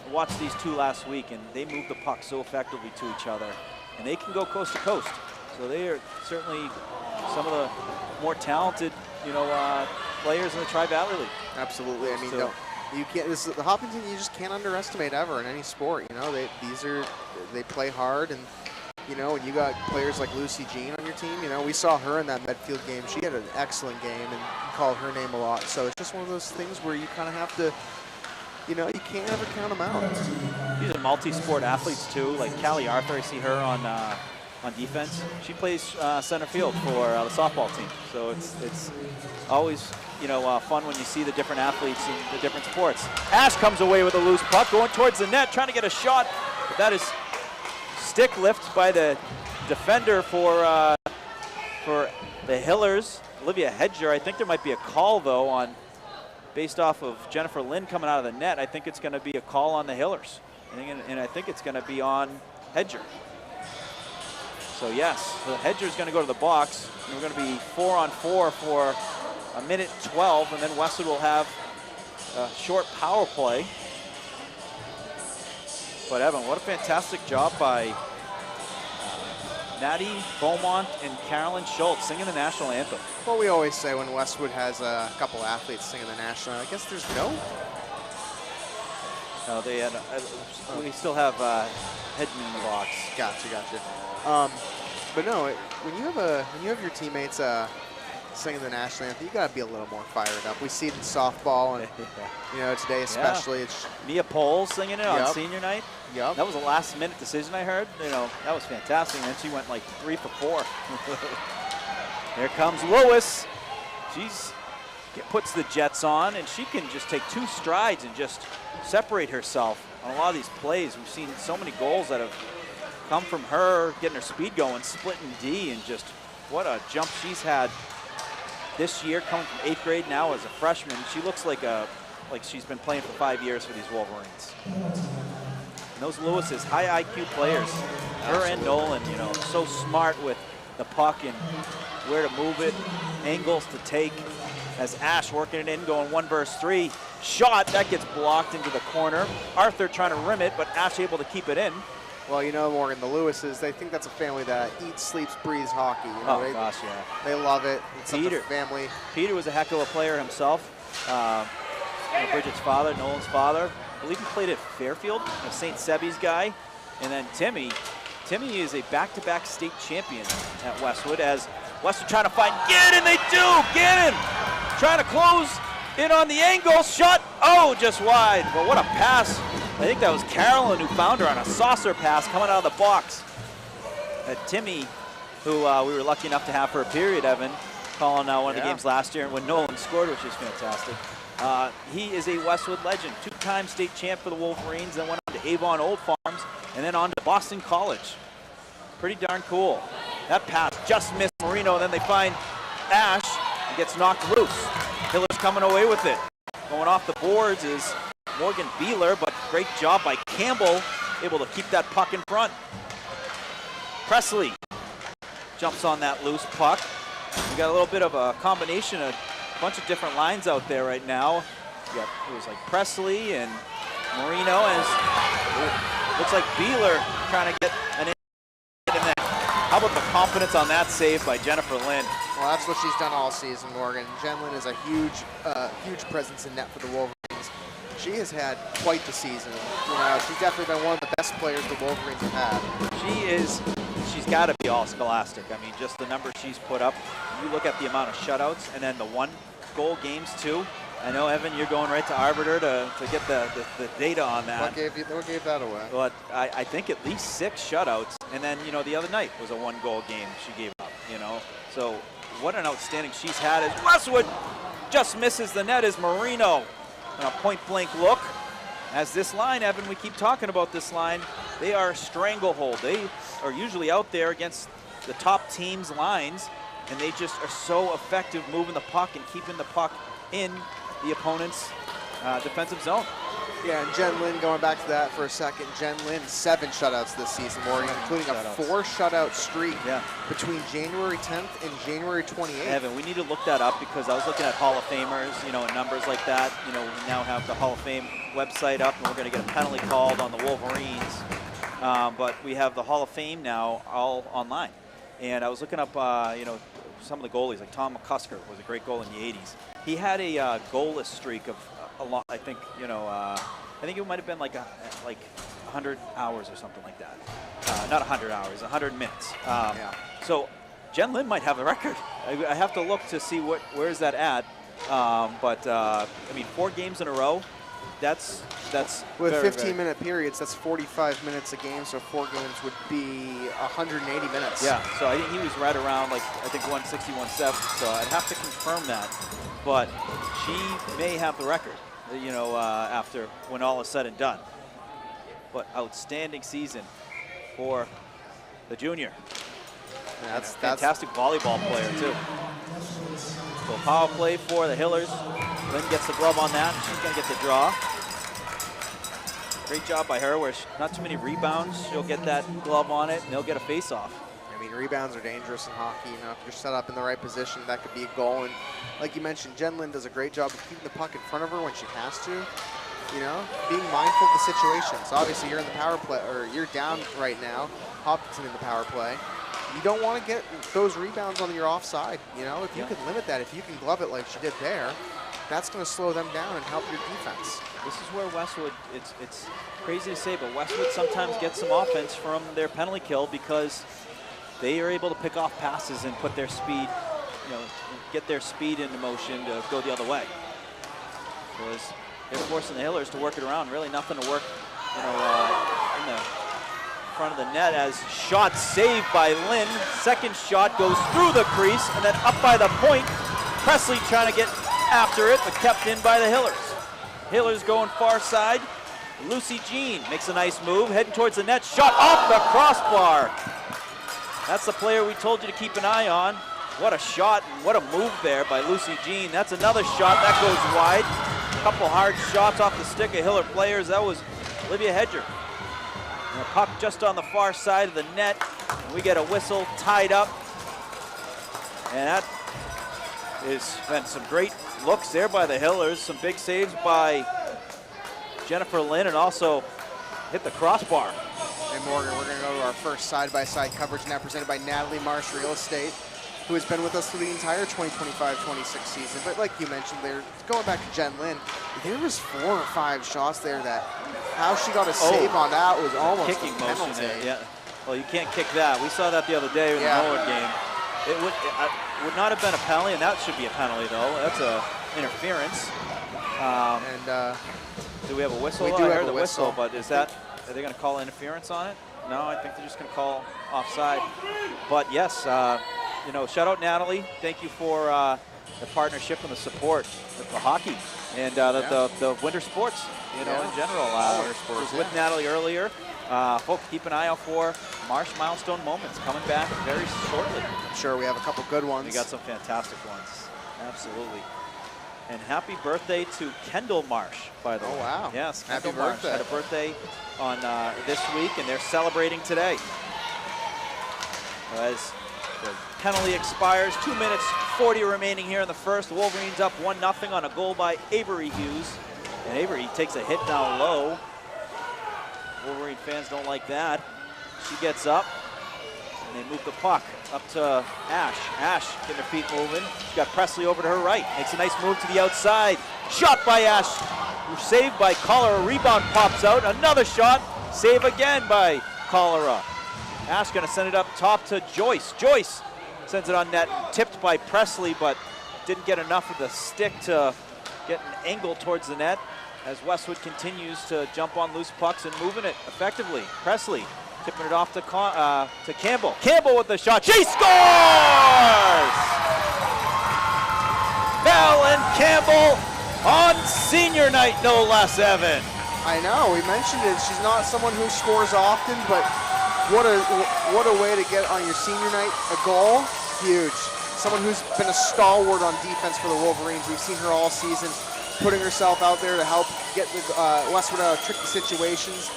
I watched these two last week, and they move the puck so effectively to each other, and they can go coast to coast. So they are certainly some of the more talented, players in the Tri-Valley League. Absolutely. I mean, so, you can't. This is the Hopkinton. You just can't underestimate ever in any sport. They play hard, and when you got players like Lucy Jean on your team, we saw her in that Medfield game. She had an excellent game, and you called her name a lot. So it's just one of those things where you kind of have to, you can't ever count them out. These are multi-sport athletes too. Like Callie Arthur, I see her on defense. She plays center field for the softball team. So it's always fun when you see the different athletes in the different sports. Ash comes away with a loose puck, going towards the net, trying to get a shot. But that is stick lift by the defender for the Hillers, Olivia Hedger. I think there might be a call though based off of Jennifer Lynn coming out of the net. I think it's going to be a call on the Hillers, and I think it's going to be on Hedger. So yes, the Hedger's going to go to the box. And we're going to be 4-on-4 for a minute 12, and then Westwood will have a short power play. But Evan, what a fantastic job by Natty Beaumont and Carolyn Schultz singing the national anthem. Well, we always say when Westwood has a couple athletes singing the national, I guess there's no. No, they had. We still have Hedman in the box. Gotcha. But no, when you have your teammates singing the national anthem, you gotta be a little more fired up. We see it in softball, and today especially. It's Mia Pohl singing it on senior night. Yep. That was a last-minute decision I heard. That was fantastic. And then she went like 3 for 4. Here comes Lewis. She's puts the Jets on, and she can just take 2 strides and just separate herself on a lot of these plays. We've seen so many goals that have come from her getting her speed going, splitting D, and just what a jump she's had this year, coming from 8th grade now as a freshman. She looks like she's been playing for 5 years for these Wolverines. And those Lewis's high IQ players, her and Nolan, so smart with the puck and where to move it, angles to take. As Ash working it in, going 1 versus 3. Shot, that gets blocked into the corner. Arthur trying to rim it, but Ash able to keep it in. Well, Morgan, the Lewises, they think that's a family that eats, sleeps, breathes hockey. Gosh, yeah. They love it. It's such a family. Peter was a heck of a player himself. Bridget's father, Nolan's father. I believe he played at Fairfield, a St. Sebby's guy. And then Timmy is a back-to-back state champion at Westwood, as Westwood trying to find Gannon. They do! Gannon trying to close in on the angle. Shot, just wide. But what a pass. I think that was Carolyn who found her on a saucer pass coming out of the box. Timmy, who we were lucky enough to have for a period, Evan, calling one of the games last year when Nolan scored, which is fantastic. He is a Westwood legend, 2-time state champ for the Wolverines, then went on to Avon Old Farms, and then on to Boston College. Pretty darn cool. That pass just missed Marino, and then they find Ash and gets knocked loose. Hiller's coming away with it. Going off the boards is Morgan Beeler, but great job by Campbell, able to keep that puck in front. Presley jumps on that loose puck. We got a little bit of a combination, a bunch of different lines out there right now. It was like Presley and Marino, as looks like Beeler trying to get an in there. How about the confidence on that save by Jennifer Lynn? Well, that's what she's done all season, Morgan. Jen Lynn is a huge presence in net for the Wolverines. She has had quite the season. She's definitely been one of the best players the Wolverines have had. She's got to be all scholastic. I mean, just the numbers she's put up. You look at the amount of shutouts and then the 1-goal games too. I know, Evan, you're going right to Arbiter to get the data on that. What gave that away? But I think at least 6 shutouts. And then, the other night was a 1-goal game she gave up, So what an outstanding she's had as Westwood just misses the net as Marino. And a point-blank look. As this line, Evan, we keep talking about this line, they are a stranglehold. They are usually out there against the top team's lines, and they just are so effective moving the puck and keeping the puck in the opponent's defensive zone. Yeah, and Jen Lynn, going back to that for a second, Jen Lynn, 7 shutouts this season, Morgan, including a 4 shutout streak between January 10th and January 28th. Evan, we need to look that up because I was looking at Hall of Famers, you know, and numbers like that. You know, we now have the Hall of Fame website up, and we're going to get a penalty called on the Wolverines. But we have the Hall of Fame now all online. And I was looking up, you know, some of the goalies, like Tom McCusker was a great goal in the 80s. He had a goalless streak of a lot, I think, you know, I think it might have been like 100 hours or something like that. Not 100 hours, 100 minutes. So Jen Lynn might have a record. I have to look to see where's that at. I mean, 4 games in a row. That's with 15-minute periods. That's 45 minutes a game. So 4 games would be 180 minutes. Yeah. So I think he was right around 160, 170. So I'd have to confirm that. But she may have the record, you know, after when all is said and done. But outstanding season for the junior. That's fantastic volleyball player too. So power play for the Hillers. Lynn gets the glove on that, and she's going to get the draw. Great job by her, where not too many rebounds. She'll get that glove on it, and they'll get a face-off. I mean, rebounds are dangerous in hockey. You know, if you're set up in the right position, that could be a goal. And like you mentioned, Jen Lynn does a great job of keeping the puck in front of her when she has to. You know, being mindful of the situations. Obviously, you're in the power play, or you're down right now. Hopkinton in the power play. You don't want to get those rebounds on your offside. You know, if you can limit that, if you can glove it like she did there, that's going to slow them down and help your defense. This is where Westwood, it's crazy to say, but Westwood sometimes gets some offense from their penalty kill because they are able to pick off passes and put their speed, you know, get their speed into motion to go the other way. Because they're forcing the Hillers to work it around. Really nothing to work, you know, in the front of the net as shot saved by Lynn. Second shot goes through the crease and then up by the point. Presley trying to get after it, but kept in by the Hillers. Hillers going far side. Lucy Jean makes a nice move, heading towards the net. Shot off the crossbar. That's the player we told you to keep an eye on. What a shot and what a move there by Lucy Jean. That's another shot that goes wide. A couple hard shots off the stick of Hiller players. That was Olivia Hedger. And a puck just on the far side of the net. And we get a whistle tied up. And that has been some great looks there by the Hillers. Some big saves by Jennifer Lynn and also hit the crossbar. Hey Morgan, we're going to go to our first side-by-side coverage now presented by Natalie Marsh Real Estate, who has been with us through the entire 2025-26 season. But like you mentioned there, going back to Jen Lynn, there was 4 or 5 shots there that how she got a save on that was almost kicking a penalty. motion there, yeah. Well, you can't kick that. We saw that the other day in the Norwood game. It would not have been a penalty, and that should be a penalty, though. That's a interference. Do we have a whistle? We do I have heard a the whistle. But is that, are they going to call interference on it? No, I think they're just going to call offside. But yes, you know, shout out Natalie. Thank you for the partnership and the support with the hockey and the winter sports, you know, in general. I was with Natalie earlier. Folks, keep an eye out for Marsh Milestone Moments coming back very shortly. I'm sure we have a couple good ones. We got some fantastic ones. Absolutely. And happy birthday to Kendall Marsh, by the way. Oh, wow. Yes, Happy Kendall Marsh birthday. had a birthday on this week, and they're celebrating today. As the penalty expires, 2 minutes 40 remaining here in the first. The Wolverines up 1-0 on a goal by Avery Hughes. And Avery takes a hit down low. Wolverine fans don't like that. She gets up, and they move the puck up to Ash. Ash getting her feet moving. She's got Presley over to her right. Makes a nice move to the outside. Shot by Ash. Saved by Cholera. Rebound pops out. Another shot. Save again by Cholera. Ash going to send it up top to Joyce. Joyce sends it on net. Tipped by Presley, but didn't get enough of the stick to get an angle towards the net as Westwood continues to jump on loose pucks and moving it effectively. Presley tipping it off to Campbell. Campbell with the shot. She scores! Val and Campbell on senior night, no less, Evan. I know, we mentioned it. She's not someone who scores often, but what a way to get on your senior night a goal. Huge. Someone who's been a stalwart on defense for the Wolverines. We've seen her all season. putting herself out there to help get the Westwood out of tricky situations.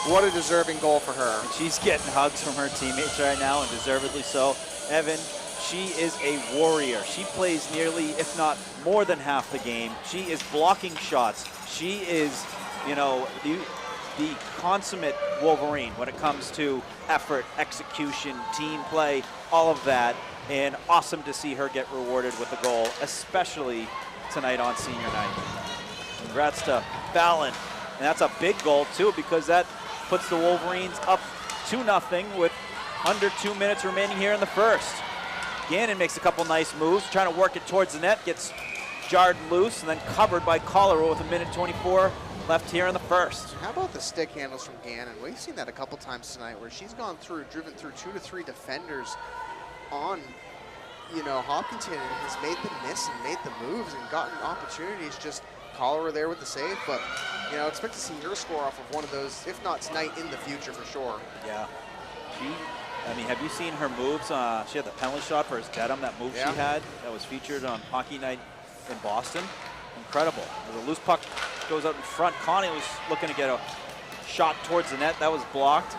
What a deserving goal for her. And she's getting hugs from her teammates right now, and deservedly so. Evan, she is a warrior. She plays nearly, if not more than half the game. She is blocking shots. She is, you know, the consummate Wolverine when it comes to effort, execution, team play, all of that. And awesome to see her get rewarded with a goal, especially tonight on senior night. Congrats to Fallon. And that's a big goal too, because that puts the Wolverines up 2-0 with under 2 minutes remaining here in the first. Gannon makes a couple nice moves, trying to work it towards the net, gets jarred loose, and then covered by Cholera with 1:24 left here in the first. How about the stick handles from Gannon? We've seen that a couple times tonight where she's gone through, driven through 2 to 3 defenders on, you know, Hopkinton, and has made them miss and made the moves and gotten opportunities. Just Cholera there with the save, but, you know, expect to see her score off of one of those, if not tonight, in the future for sure. Yeah. I mean, have you seen her moves? She had the penalty shot for Dedham, that move she had that was featured on Hockey Night in Boston. Incredible. As a loose puck goes out in front, Connie was looking to get a shot towards the net. That was blocked.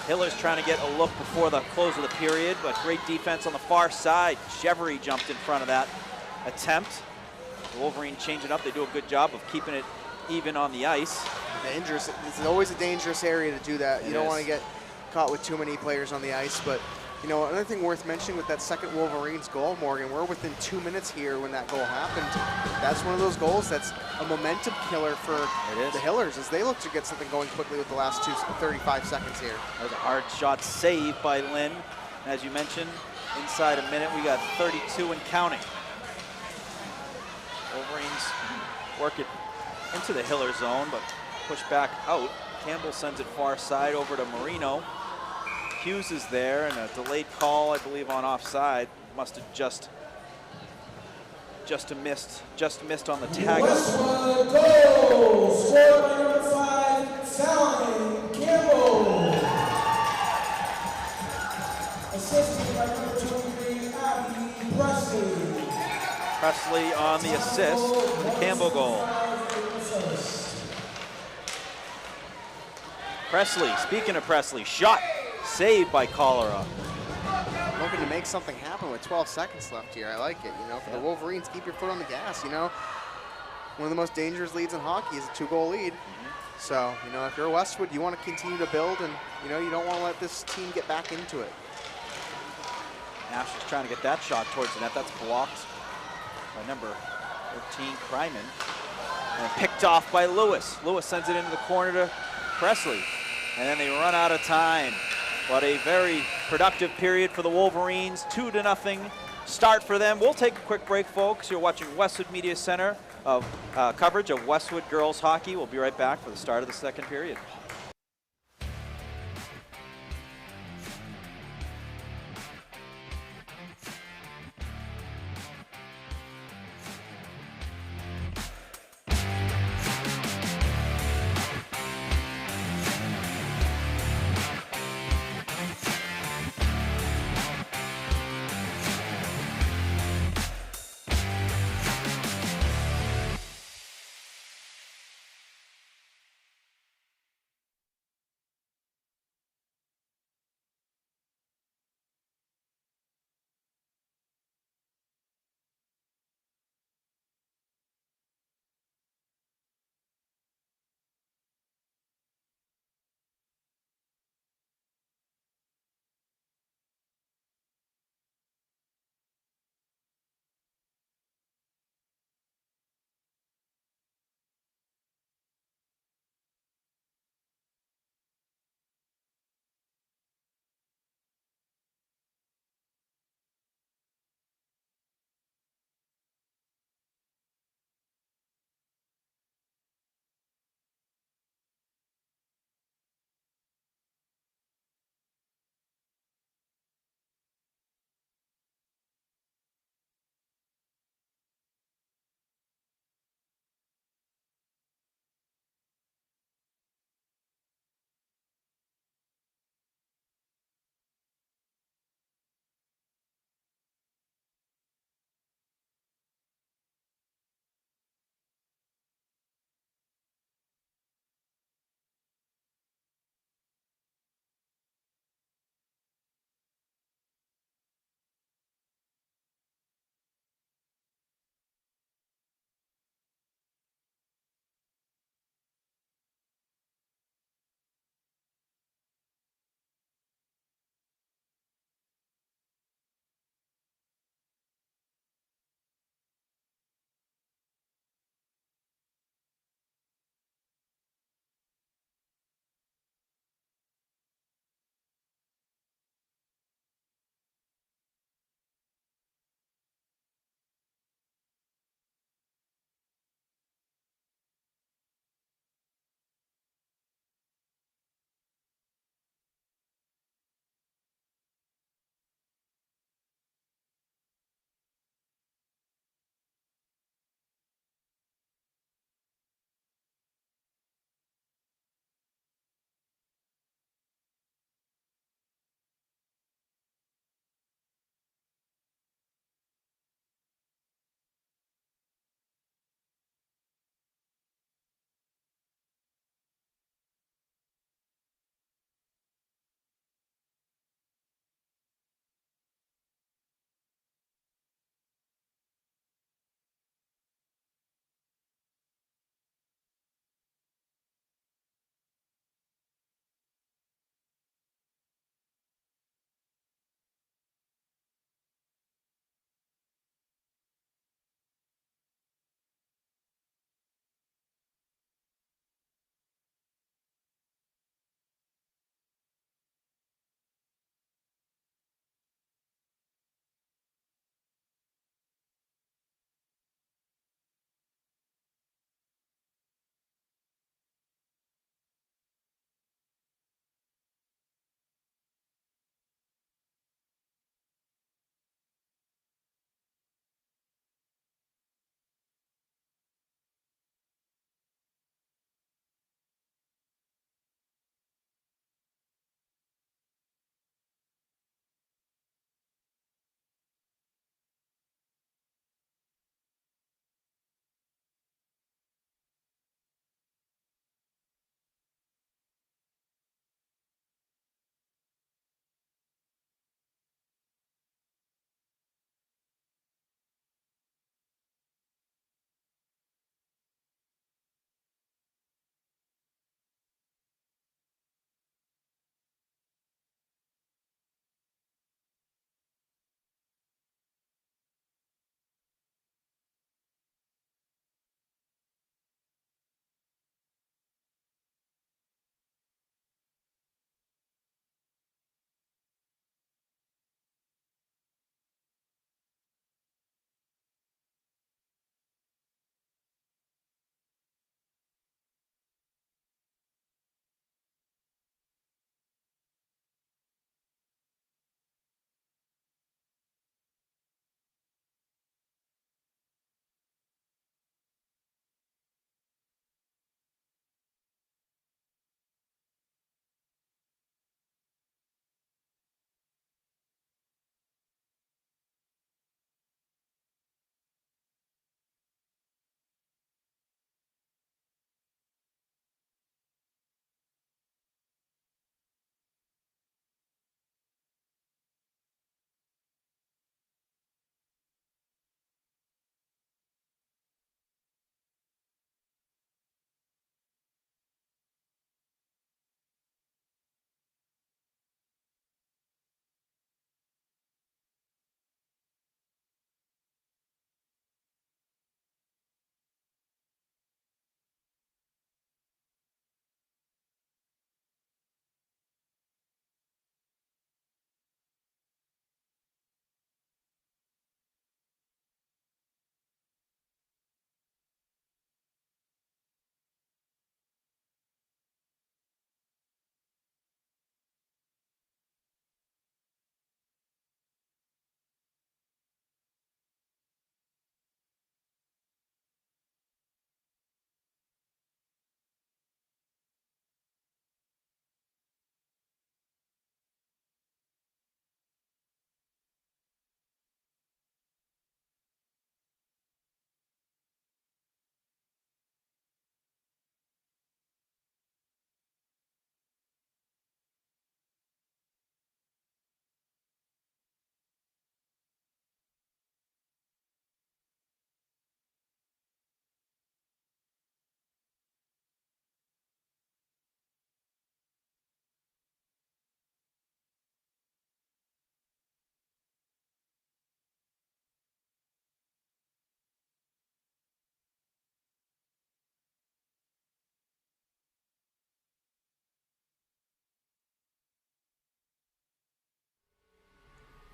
Hiller's trying to get a look before the close of the period, but great defense on the far side. Chevry jumped in front of that attempt. The Wolverine change it up. They do a good job of keeping it even on the ice. Dangerous. It's always a dangerous area to do that. You don't want to get caught with too many players on the ice, but you know, another thing worth mentioning with that second Wolverines goal, Morgan, we're within 2 minutes here when that goal happened. That's one of those goals that's a momentum killer for the Hillers as they look to get something going quickly with the last 35 seconds here. That was a hard shot saved by Lynn. As you mentioned, inside a minute, we got 32 and counting. Wolverines work it into the Hiller zone, but push back out. Campbell sends it far side over to Marino. Hughes is there, and a delayed call, I believe, on offside. Must have just missed on the tag. Westwood goal, scored by number 5, Fallon Campbell. Assisted by number 23, Abby Presley. Presley on the assist, the Campbell goal. Presley, speaking of Presley, shot saved by Cholera. Looking to make something happen with 12 seconds left here. I like it. You know, for the Wolverines, keep your foot on the gas. You know, one of the most dangerous leads in hockey is a 2-goal lead. So, you know, if you're Westwood, you want to continue to build, and you know, you don't want to let this team get back into it. Nash is trying to get that shot towards the net. That's blocked by number 13, Kryman, and picked off by Lewis. Lewis sends it into the corner to Presley, and then they run out of time. But a very productive period for the Wolverines. 2-0 start for them. We'll take a quick break, folks. You're watching Westwood Media Center of coverage of Westwood Girls Hockey. We'll be right back for the start of the second period.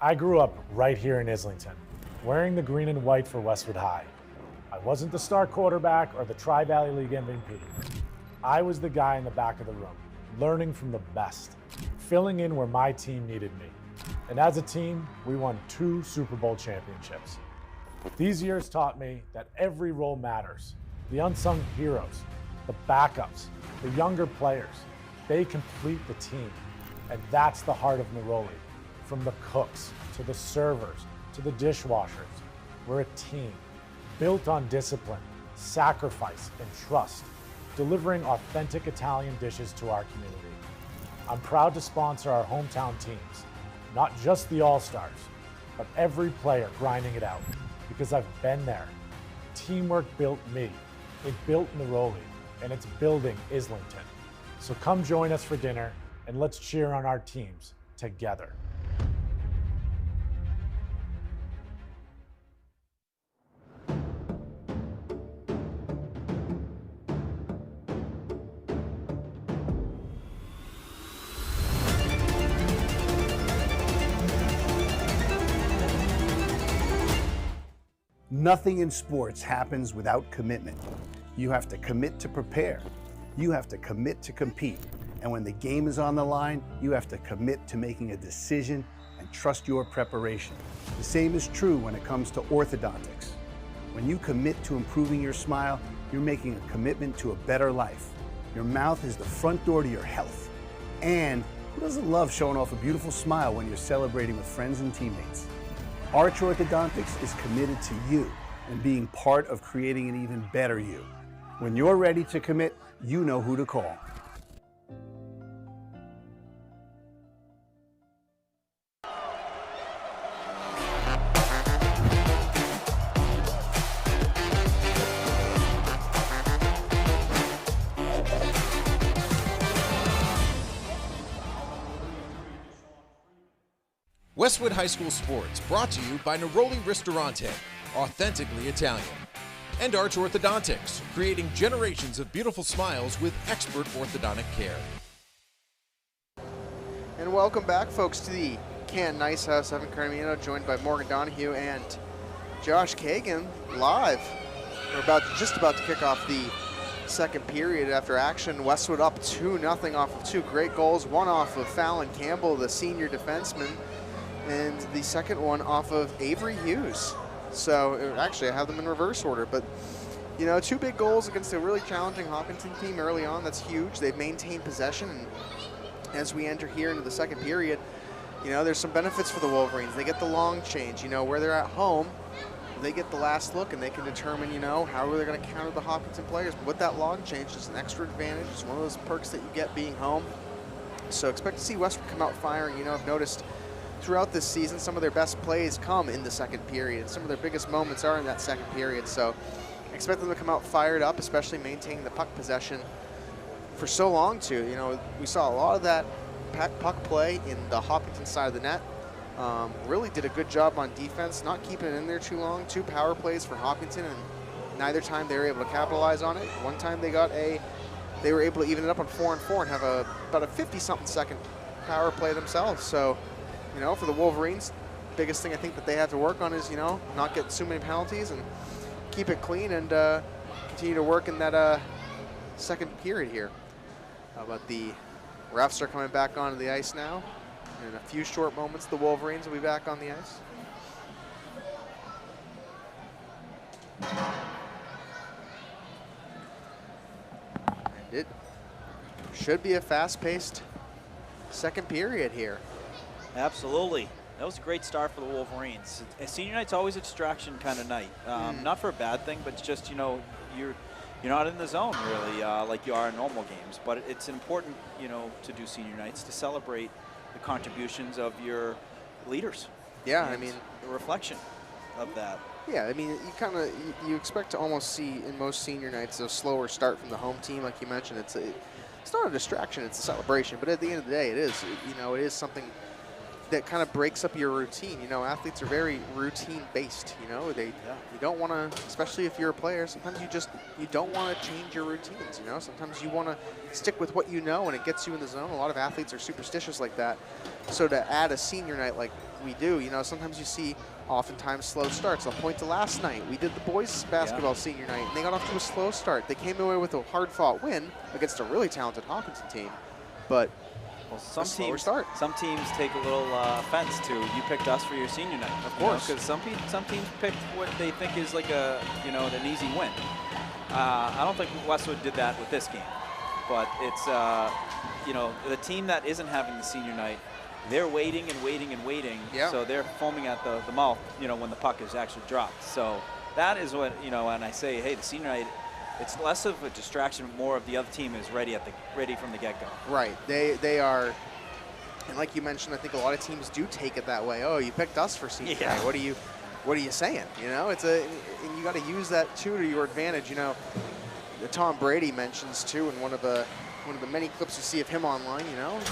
I grew up right here in Islington, wearing the green and white for Westwood High. I wasn't the star quarterback or the Tri-Valley League MVP. I was the guy in the back of the room, learning from the best, filling in where my team needed me. And as a team, we won 2 Super Bowl championships. These years taught me that every role matters. The unsung heroes, the backups, the younger players, they complete the team. And that's the heart of Neroli. From the cooks, to the servers, to the dishwashers, we're a team, built on discipline, sacrifice, and trust, delivering authentic Italian dishes to our community. I'm proud to sponsor our hometown teams, not just the All-Stars, but every player grinding it out, because I've been there. Teamwork built me, it built Neroli, and it's building Islington. So come join us for dinner, and let's cheer on our teams together. Nothing in sports happens without commitment. You have to commit to prepare. You have to commit to compete. And when the game is on the line, you have to commit to making a decision and trust your preparation. The same is true when it comes to orthodontics. When you commit to improving your smile, you're making a commitment to a better life. Your mouth is the front door to your health. And who doesn't love showing off a beautiful smile when you're celebrating with friends and teammates? Arch Orthodontics is committed to you and being part of creating an even better you. When you're ready to commit, you know who to call. Westwood High School Sports, brought to you by Neroli Ristorante, authentically Italian. And Arch Orthodontics, creating generations of beautiful smiles with expert orthodontic care. And welcome back, folks, to the Canton Ice House. Evan Carmino, joined by Morgan Donahue and Josh Kagan, live. We're just about to kick off the second period after action. Westwood up 2-0 off of 2 great goals, one off of Fallon Campbell, the senior defenseman, and the second one off of Avery Hughes. So actually, I have them in reverse order, but you know, 2 big goals against a really challenging Hopkinton team early on. That's huge. They've maintained possession, and as we enter here into the second period, you know, there's some benefits for the Wolverines. They get the long change. You know, where they're at home, they get the last look, and they can determine, you know, how they're going to counter the Hopkinton players. But with that long change, it's an extra advantage. It's one of those perks that you get being home. So expect to see Westwood come out firing. You know, I've noticed throughout this season, some of their best plays come in the second period. Some of their biggest moments are in that second period. So expect them to come out fired up, especially maintaining the puck possession for so long too. You know, we saw a lot of that puck play in the Hopkinton side of the net. Really did a good job on defense, not keeping it in there too long. 2 power plays for Hopkinton, and neither time they were able to capitalize on it. One time they were able to even it up on 4-on-4 and have about a 50-something second power play themselves. So, you know, for the Wolverines, biggest thing I think that they have to work on is, you know, not get too many penalties and keep it clean and continue to work in that second period here. But the refs are coming back onto the ice now. In a few short moments, the Wolverines will be back on the ice. And it should be a fast-paced second period here. Absolutely. That was a great start for the Wolverines. Senior night's always a distraction kind of night. Not for a bad thing, but it's just, you know, you're not in the zone really like you are in normal games. But it's important, you know, to do senior nights to celebrate the contributions of your leaders. Yeah, I mean, a reflection of that. Yeah, I mean, you expect to almost see in most senior nights a slower start from the home team, like you mentioned. It's not a distraction; it's a celebration. But at the end of the day, it is, you know, it is something that kind of breaks up your routine. You know, athletes are very routine-based. You know, you don't want to, especially if you're a player. Sometimes you don't want to change your routines. You know, sometimes you want to stick with what you know, and it gets you in the zone. A lot of athletes are superstitious like that. So to add a senior night like we do. You know, sometimes you see oftentimes slow starts. I'll point to last night. We did the boys basketball senior night, and they got off to a slow start. They came away with a hard-fought win against a really talented Hopkinton team, but well, some teams take a little offense to you picked us for your senior night, of course, because some teams picked what they think is like a an easy win. I don't think Westwood did that with this game, but it's the team that isn't having the senior night, they're waiting and waiting and waiting. Yeah. So they're foaming at the mouth, when the puck is actually dropped. So that is what, when I say, hey, the senior night, it's less of a distraction, more of the other team is ready from the get-go. Right. They are, and like you mentioned, I think a lot of teams do take it that way. Oh, you picked us for senior night. What are you saying? And you got to use that too to your advantage. Tom Brady mentions too in one of the many clips you see of him online,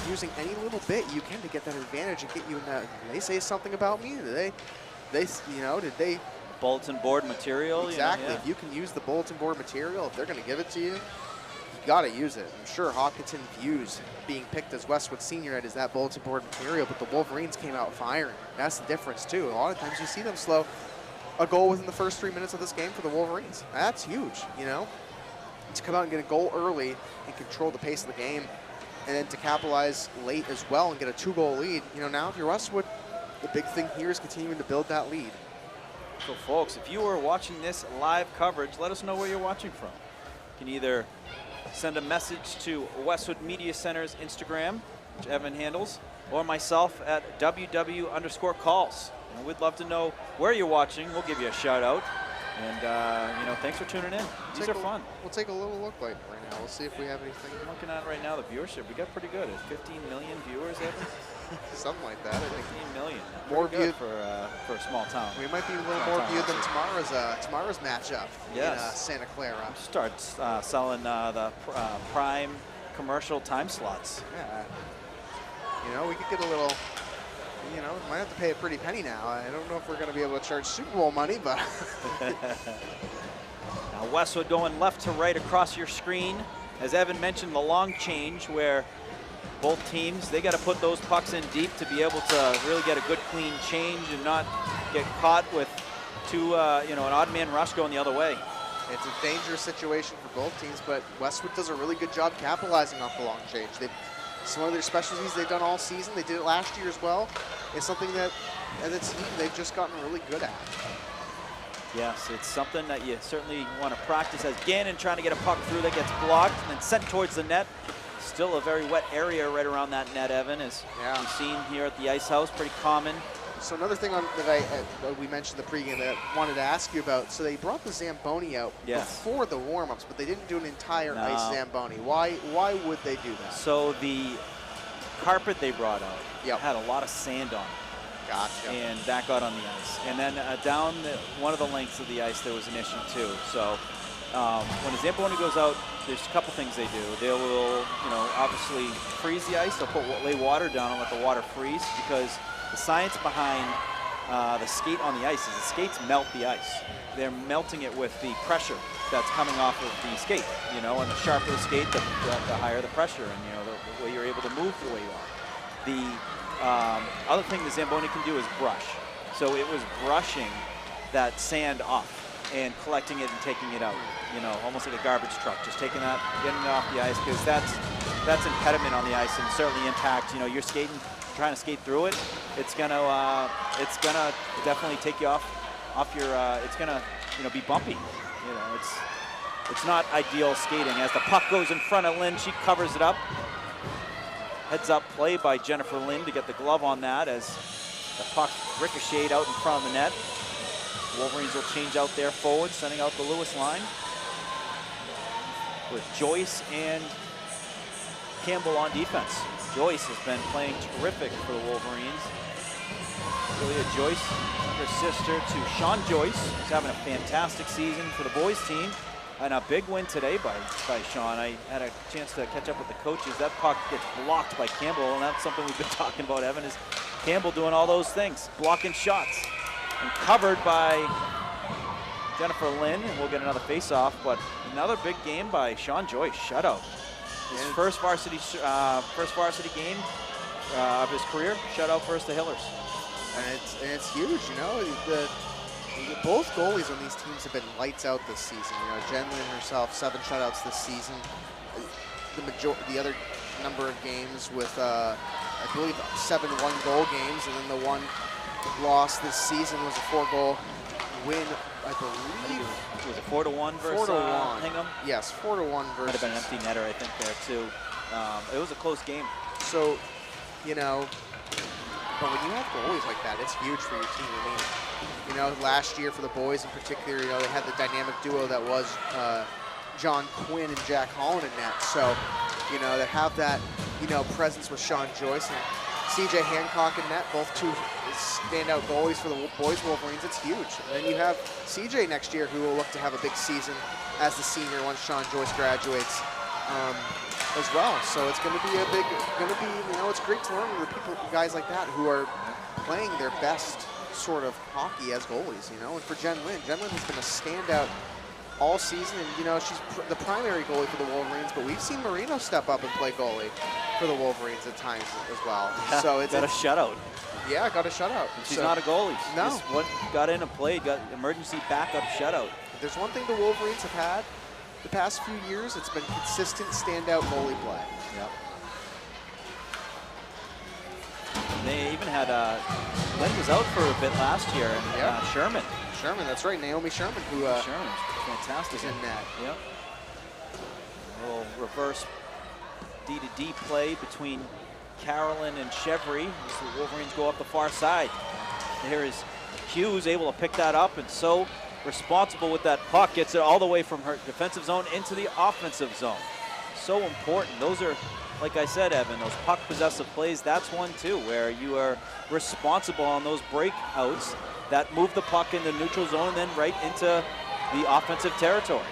using any little bit you can to get that advantage and get you in that. Did they say something about me? Did they bulletin board material? Exactly. If you can use the bulletin board material, if they're going to give it to you, you got to use it. I'm sure Hopkinton views being picked as Westwood Senior Night as that bulletin board material, but the Wolverines came out firing. That's the difference too. A lot of times you see them slow a goal within the first 3 minutes of this game for the Wolverines. That's huge, to come out and get a goal early and control the pace of the game, and then to capitalize late as well and get a 2-goal lead. Now if you're Westwood, the big thing here is continuing to build that lead. So folks, if you are watching this live coverage, let us know where you're watching from. You can either send a message to Westwood Media Center's Instagram, which Evan handles, or myself at WW_calls. And we'd love to know where you're watching. We'll give you a shout out. And, thanks for tuning in. These are fun. We'll take a little look right now. We'll see if we have anything. I'm looking at right now the viewership. We got pretty good. It's 15 million viewers, Evan? Something like that, I think. 15 million. More viewed for a small town. We might be a little more viewed than tomorrow's matchup in Santa Clara. Start selling the prime commercial time slots. Yeah. We could get a little. Might have to pay a pretty penny now. I don't know if we're going to be able to charge Super Bowl money, but. Now Westwood going left to right across your screen. As Evan mentioned, the long change where both teams, they got to put those pucks in deep to be able to really get a good clean change and not get caught with an odd man rush going the other way. It's a dangerous situation for both teams, but Westwood does a really good job capitalizing off the long change. It's one of their specialties they've done all season. They did it last year as well. It's something that they've just gotten really good at. Yes, it's something that you certainly want to practice. As Gannon trying to get a puck through that gets blocked and then sent towards the net. Still a very wet area right around that net, Evan, as we've seen here at the Ice House, pretty common. So another thing that we mentioned in the pregame that I wanted to ask you about, so they brought the Zamboni out before the warm-ups, but they didn't do an entire ice Zamboni. Why would they do that? So the carpet they brought out had a lot of sand on it. Gotcha. And that got on the ice. And then down one of the lengths of the ice, there was an issue too. So when a Zamboni goes out, there's a couple things they do. They will, obviously freeze the ice. They'll lay water down and let the water freeze, because the science behind the skate on the ice is the skates melt the ice. They're melting it with the pressure that's coming off of the skate. And the sharper the skate, the higher the pressure, and the way you're able to move the way you are. The other thing the Zamboni can do is brush. So it was brushing that sand off and collecting it and taking it out, almost like a garbage truck, just taking that, getting it off the ice, because that's impediment on the ice and certainly impact, you're skating, trying to skate through it, it's gonna definitely take you off your, it's gonna, be bumpy. It's not ideal skating. As the puck goes in front of Lynn, she covers it up. Heads up play by Jennifer Lynn to get the glove on that as the puck ricocheted out in front of the net. Wolverines will change out their forward, sending out the Lewis line with Joyce and Campbell on defense. Joyce has been playing terrific for the Wolverines. Julia Joyce, her sister to Sean Joyce, who's having a fantastic season for the boys team. And a big win today by Sean. I had a chance to catch up with the coaches. That puck gets blocked by Campbell, and that's something we've been talking about, Evan, is Campbell doing all those things, blocking shots. And covered by Jennifer Lynn, and we'll get another face-off, but another big game by Sean Joyce, shutout. His first varsity game of his career, shutout versus the Hillers. And it's huge, you know. Both goalies on these teams have been lights out this season. You know, Jen Lynn herself, 7 shutouts this season. The other number of games with, I believe, 7 one-goal games, and then the one loss this season was a 4-goal win, I believe. Was it 4-1 versus 4-1. Hingham? Yes, 4-1 versus. Might have been an empty netter, I think, there too. It was a close game. So, you know, but when you have goalies like that, it's huge for your team. I mean, you know, last year for the boys in particular, you know, they had the dynamic duo that was John Quinn and Jack Holland in net. So, you know, they have that, you know, presence with Sean Joyce and CJ Hancock in net, both two standout goalies for the boys Wolverines. It's huge. And then you have CJ next year, who will look to have a big season as the senior once Sean Joyce graduates as well. So it's going to be you know, it's great to learn with guys like that who are playing their best sort of hockey as goalies, you know. And for Jen Lynn has been a standout all season, and you know, she's the primary goalie for the Wolverines, but we've seen Marino step up and play goalie for the Wolverines at times as well. Yeah, so it's got a shutout. Yeah, got a shutout. She's not a goalie. She No. just got in and played, got emergency backup shutout. If there's one thing the Wolverines have had the past few years, it's been consistent standout goalie play. Yep. They even had, Lynn was out for a bit last year, and Sherman. Sherman, that's right, Naomi Sherman, who Sherman's fantastic. is in net. Yep. A little reverse D-to-D play between Carolyn and Chevry as the Wolverines go up the far side. There is Hughes able to pick that up, and so responsible with that puck, gets it all the way from her defensive zone into the offensive zone. So important. Those are, like I said, Evan, those puck possessive plays, that's one too, where you are responsible on those breakouts that move the puck in the neutral zone and then right into the offensive territory.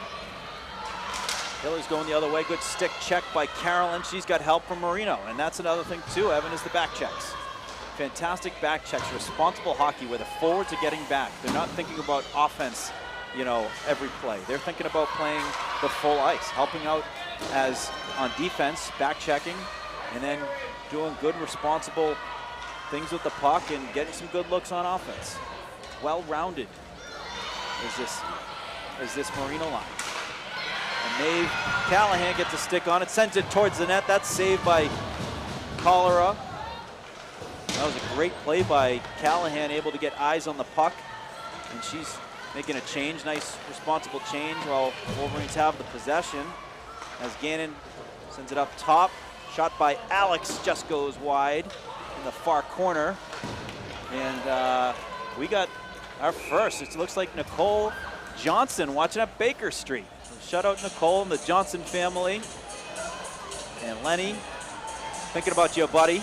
Hiller's going the other way. Good stick check by Carolyn. She's got help from Marino, and that's another thing too, Evan, is the back checks. Fantastic back checks, responsible hockey where the forwards are getting back. They're not thinking about offense, you know, every play. They're thinking about playing the full ice, helping out as on defense, back checking, and then doing good, responsible things with the puck and getting some good looks on offense. Well-rounded is this Marino line. And Maeve Callahan gets a stick on it, sends it towards the net. That's saved by Cholera. That was a great play by Callahan, able to get eyes on the puck. And she's making a change, nice responsible change while the Wolverines have the possession. As Gannon sends it up top. Shot by Alex just goes wide in the far corner. And we got our first. It looks like Nicole Johnson watching at Baker Street. Shout out Nicole and the Johnson family. And Lenny, thinking about you, buddy.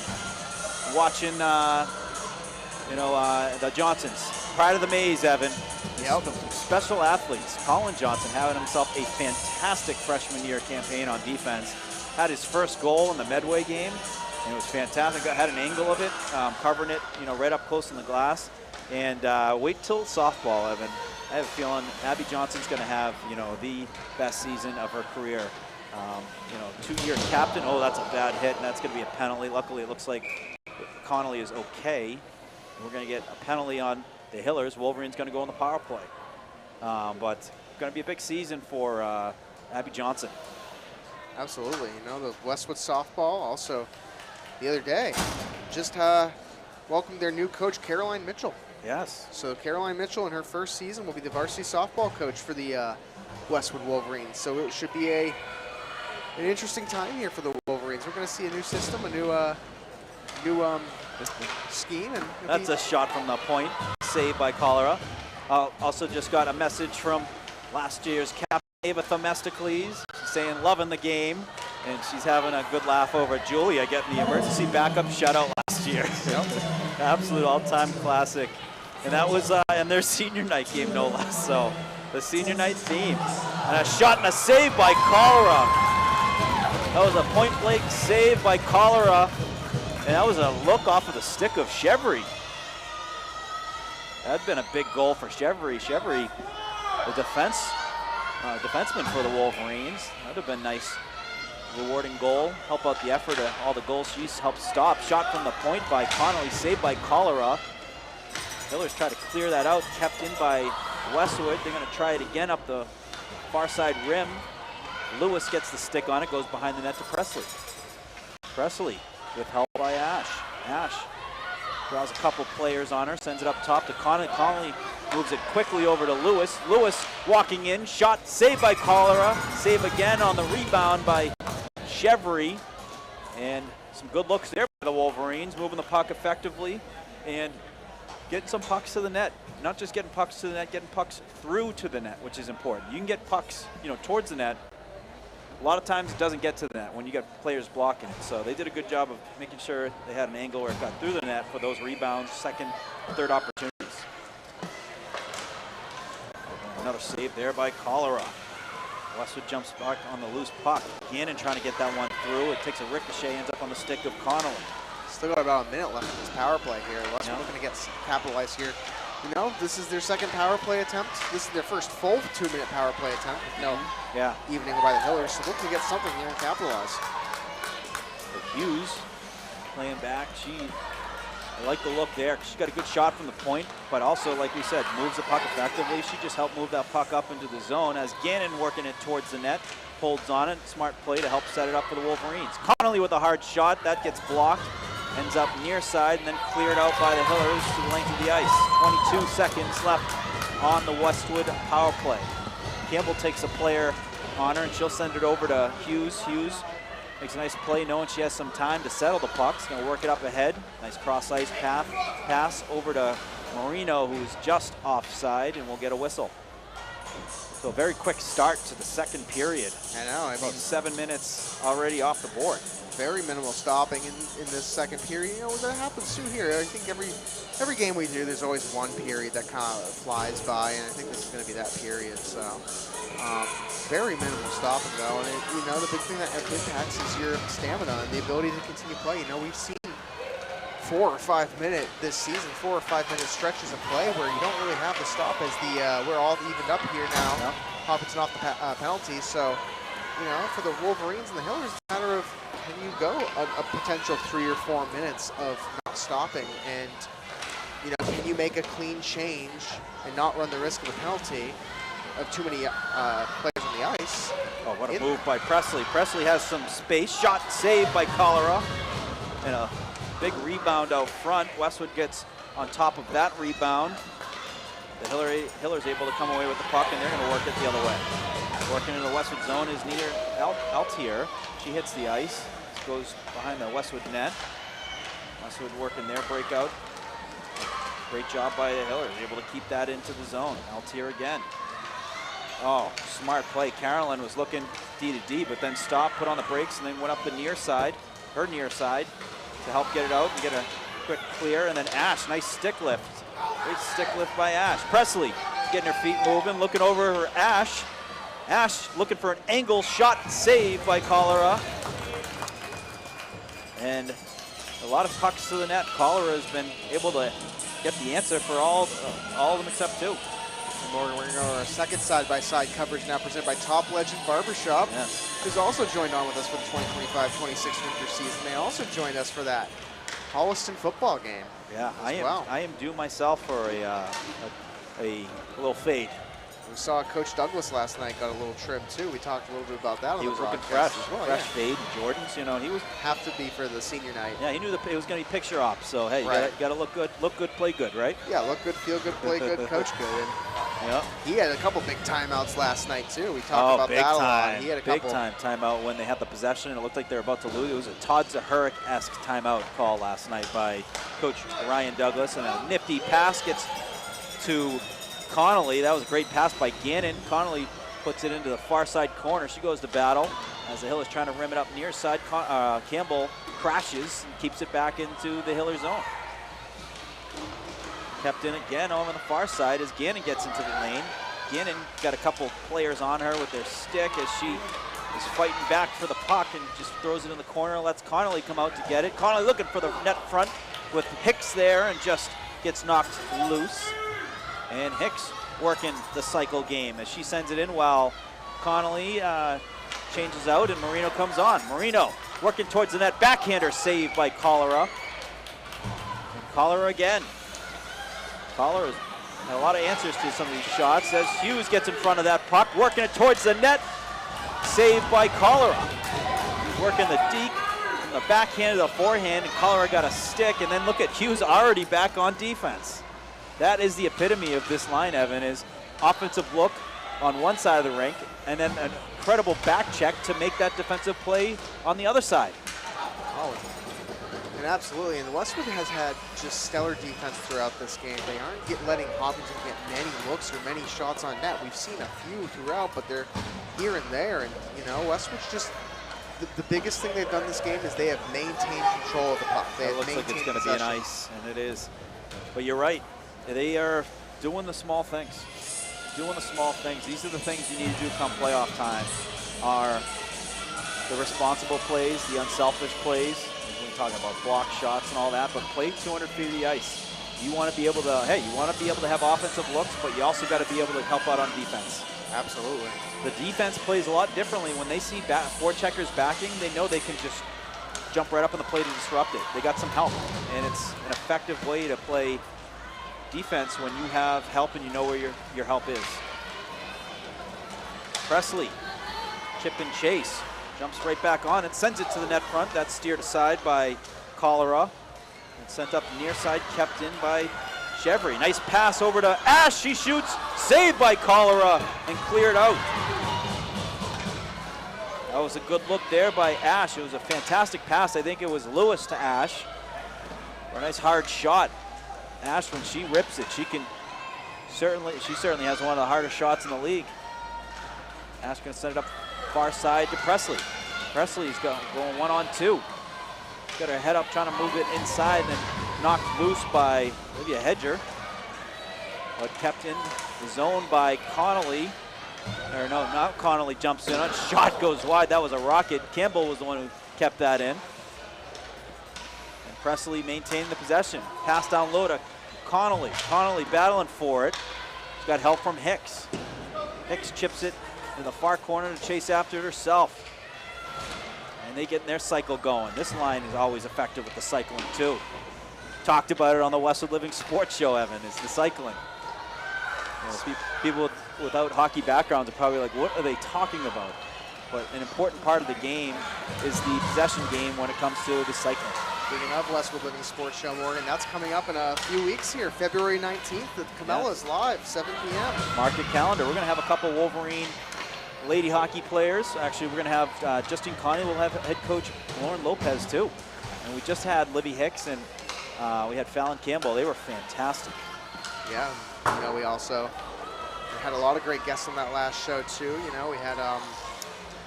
Watching, the Johnsons. Pride of the Maze, Evan. Yep. Special athletes. Colin Johnson having himself a fantastic freshman year campaign on defense. Had his first goal in the Medway game, and it was fantastic. Had an angle of it, covering it, right up close in the glass. And wait till softball, Evan. I have a feeling Abby Johnson's going to have, the best season of her career. 2-year captain. Oh, that's a bad hit, and that's going to be a penalty. Luckily, it looks like Connolly is okay. We're going to get a penalty on the Hillers. Wolverine's going to go on the power play. But going to be a big season for Abby Johnson. Absolutely. The Westwood softball also the other day just welcomed their new coach, Caroline Mitchell. Yes. So Caroline Mitchell in her first season will be the varsity softball coach for the Westwood Wolverines. So it should be an interesting time here for the Wolverines. We're going to see a new system, a new scheme. And that's a shot from the point, saved by Cholera. Also just got a message from last year's captain, Ava Themestocles. She's saying loving the game, and she's having a good laugh over Julia getting the emergency backup shutout last year. Yep. Absolute all-time classic. And that was in their senior night game, no less. So the senior night theme. And a shot and a save by Cholera. That was a point-blank save by Cholera. And that was a look off of the stick of Chevry. That'd been a big goal for Chevry. Chevry, the defenseman for the Wolverines. That'd have been nice, rewarding goal. Help out the effort of all the goals she's helped stop. Shot from the point by Connolly, saved by Cholera. Hillers try to clear that out, kept in by Westwood. They're going to try it again up the far side rim. Lewis gets the stick on it, goes behind the net to Presley. Presley with help by Ash. Ash draws a couple players on her, sends it up top to Connolly. Connolly moves it quickly over to Lewis. Lewis walking in, shot saved by Cholera. Save again on the rebound by Chevry. And some good looks there by the Wolverines, moving the puck effectively and getting some pucks to the net. Not just getting pucks to the net, getting pucks through to the net, which is important. You can get pucks, towards the net. A lot of times it doesn't get to the net when you got players blocking it. So they did a good job of making sure they had an angle where it got through the net for those rebounds, second, third opportunities. Another save there by Cholera. Westwood jumps back on the loose puck. Gannon trying to get that one through. It takes a ricochet, ends up on the stick of Connolly. Still got about a minute left in this power play here. Westwood looking to get capitalized here. This is their second power play attempt. This is their first full 2-minute power play attempt. No evening by the Hillers. So looking to get something here and capitalize. For Hughes playing back. I like the look there. She's got a good shot from the point, but also, like we said, moves the puck effectively. She just helped move that puck up into the zone as Gannon working it towards the net. Holds on it. Smart play to help set it up for the Wolverines. Connolly with a hard shot. That gets blocked. Ends up near side and then cleared out by the Hillers to the length of the ice. 22 seconds left on the Westwood power play. Campbell takes a player on her and she'll send it over to Hughes. Hughes makes a nice play knowing she has some time to settle the puck. She's going to work it up ahead. Nice cross-ice pass over to Marino, who's just offside, and we'll get a whistle. So a very quick start to the second period. I know. About 7 minutes already off the board. Very minimal stopping in this second period. That happens too here. I think every game we do, there's always one period that kind of flies by, and I think this is going to be that period. So very minimal stopping though, and the big thing that impacts is your stamina and the ability to continue play. We've seen 4 or 5 minute this season, 4 or 5 minute stretches of play where you don't really have to stop as we're all evened up here now. Hopkinton off the penalty, so for the Wolverines and the Hillers, it's a matter of can you go a potential 3 or 4 minutes of not stopping, and can you make a clean change and not run the risk of a penalty of too many players on the ice. Oh, what a move by Presley. Presley has some space. Shot saved by Cholera. And a big rebound out front. Westwood gets on top of that rebound. The Hillers able to come away with the puck, and they're going to work it the other way. Working in the Westwood zone is Nina Altier. She hits the ice. Goes behind the Westwood net. Westwood working their breakout. Great job by the Hillers. Able to keep that into the zone. Altier again. Oh, smart play. Carolyn was looking D to D, but then stopped, put on the brakes, and then went up the near side, her near side, to help get it out and get a quick clear. And then Ash, nice stick lift. Great stick lift by Ash. Presley getting her feet moving, looking over her Ash. Ash looking for an angle shot, save by Cholera. And a lot of pucks to the net. Cholera has been able to get the answer for all of them except 2. And Morgan, we're going to go our second side-by-side coverage now presented by Top Legend Barbershop, who's also joined on with us for the 2025-26 winter season. They also joined us for that Holliston football game. Yeah, I am due myself for a little fade. We saw Coach Douglas last night got a little trim too. We talked a little bit about that on the broadcast. He was looking fresh, as well, fresh fade, Jordans. You know, he was have to be for the senior night. Yeah, he knew it was going to be picture op. So hey, you got to look good, play good, right? Yeah, look good, feel good, play good, coach good. And he had a couple big timeouts last night too. We talked about that a lot. He had a couple big time timeout when they had the possession and it looked like they were about to lose. It was a Todd Zahurik-esque timeout call last night by Coach Ryan Douglas, and a nifty pass gets to Connolly. That was a great pass by Gannon. Connolly puts it into the far side corner. She goes to battle as the Hill is trying to rim it up near side. Campbell crashes and keeps it back into the Hiller zone. Kept in again over on the far side as Gannon gets into the lane. Gannon got a couple players on her with their stick as she is fighting back for the puck and just throws it in the corner, lets Connolly come out to get it. Connolly looking for the net front with Hicks there and just gets knocked loose. And Hicks working the cycle game as she sends it in while Connolly changes out and Marino comes on. Marino working towards the net, backhander saved by Cholera. And Cholera again. Collar has had a lot of answers to some of these shots as Hughes gets in front of that puck, working it towards the net. Saved by Cholera. Working the deke from the backhand to the forehand, and Cholera got a stick, and then look at Hughes already back on defense. That is the epitome of this line, Evan, is offensive look on one side of the rink, and then an incredible back check to make that defensive play on the other side. Oh, and absolutely, and Westwood has had just stellar defense throughout this game. They aren't letting Hopkinton get many looks or many shots on net. We've seen a few throughout, but they're here and there, and Westwood's just, the biggest thing they've done this game is they have maintained control of the puck. They have looks like it's going to be an ice, and it is. But you're right, they are doing the small things. Doing the small things. These are the things you need to do come playoff time, are the responsible plays, the unselfish plays. We're talking about block shots and all that, but play 200 feet of the ice. You want to be able to, hey, you want to be able to have offensive looks, but you also got to be able to help out on defense. Absolutely. The defense plays a lot differently. When they see forecheckers backing, they know they can just jump right up on the plate and disrupt it. They got some help, and it's an effective way to play defense when you have help and you know where your help is. Presley, chip and chase, jumps right back on and sends it to the net front. That's steered aside by Cholera and sent up near side, kept in by Chevry. Nice pass over to Ash. She shoots, saved by Cholera and cleared out. That was a good look there by Ash. It was a fantastic pass. I think it was Lewis to Ash. A nice hard shot. Ash, when she rips it, she certainly has one of the hardest shots in the league. Ash gonna send it up far side to Presley. Presley's going 1-on-2. Got her head up trying to move it inside and then knocked loose by Olivia Hedger. But kept in the zone by Connolly. Or no, not Connolly jumps in. A shot goes wide. That was a rocket. Campbell was the one who kept that in. And Presley maintained the possession. Pass down low to Connolly. Connolly battling for it. She's got help from Hicks. Hicks chips it in the far corner to chase after it herself. And they get their cycle going. This line is always effective with the cycling too. Talked about it on the Westwood Living Sports Show, Evan, is the cycling. People without hockey backgrounds are probably like, what are they talking about? But an important part of the game is the possession game when it comes to the cycling. Speaking of Westwood Living Sports Show, Morgan, that's coming up in a few weeks here, February 19th. The Camellas live, 7 p.m. Mark your calendar. We're going to have a couple Wolverine lady hockey players. Actually, we're going to have Justine Connie. We'll have head coach Lauren Lopez, too. And we just had Livy Hicks and we had Fallon Campbell. They were fantastic. Yeah, we also had a lot of great guests on that last show, too. We had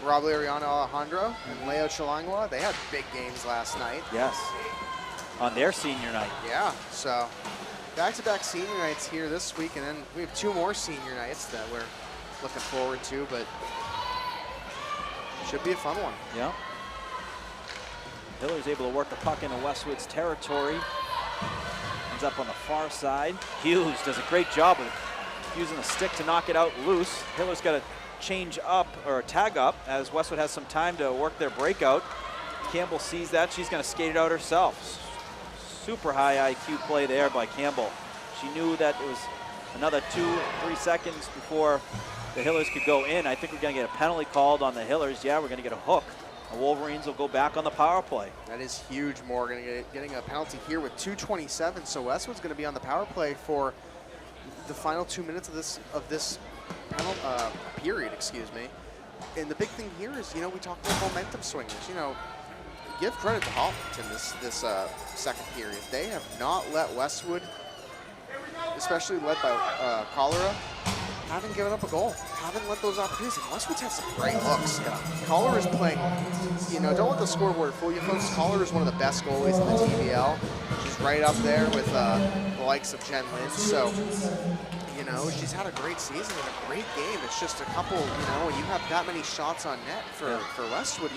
Rob Liriano Alejandro and Leo Chalangua. They had big games last night. Yes, on their senior night. Yeah, so back-to-back senior nights here this week, and then we have 2 more senior nights that we're looking forward to, but should be a fun one. Yeah. Hiller's able to work the puck into Westwood's territory. Ends up on the far side. Hughes does a great job of using the stick to knock it out loose. Hiller's got to change up or tag up as Westwood has some time to work their breakout. Campbell sees that. She's going to skate it out herself. Super high IQ play there by Campbell. She knew that it was another 2-3 seconds before the Hillers could go in. I think we're going to get a penalty called on the Hillers. Yeah, we're going to get a hook. The Wolverines will go back on the power play. That is huge, Morgan, getting a penalty here with 2:27. So Westwood's going to be on the power play for the final 2 minutes of this period, excuse me. And the big thing here is, we talk about momentum swingers. Give credit to Hopkinton this second period. They have not let Westwood, especially led by Cholera, haven't given up a goal. Haven't let those opportunities. And Westwood's had some great looks. Cholera is playing, don't let the scoreboard fool you, folks. Cholera is one of the best goalies in the TBL. She's right up there with the likes of Jen Lynch. So, she's had a great season and a great game. It's just a couple, when you have that many shots on net for Westwood,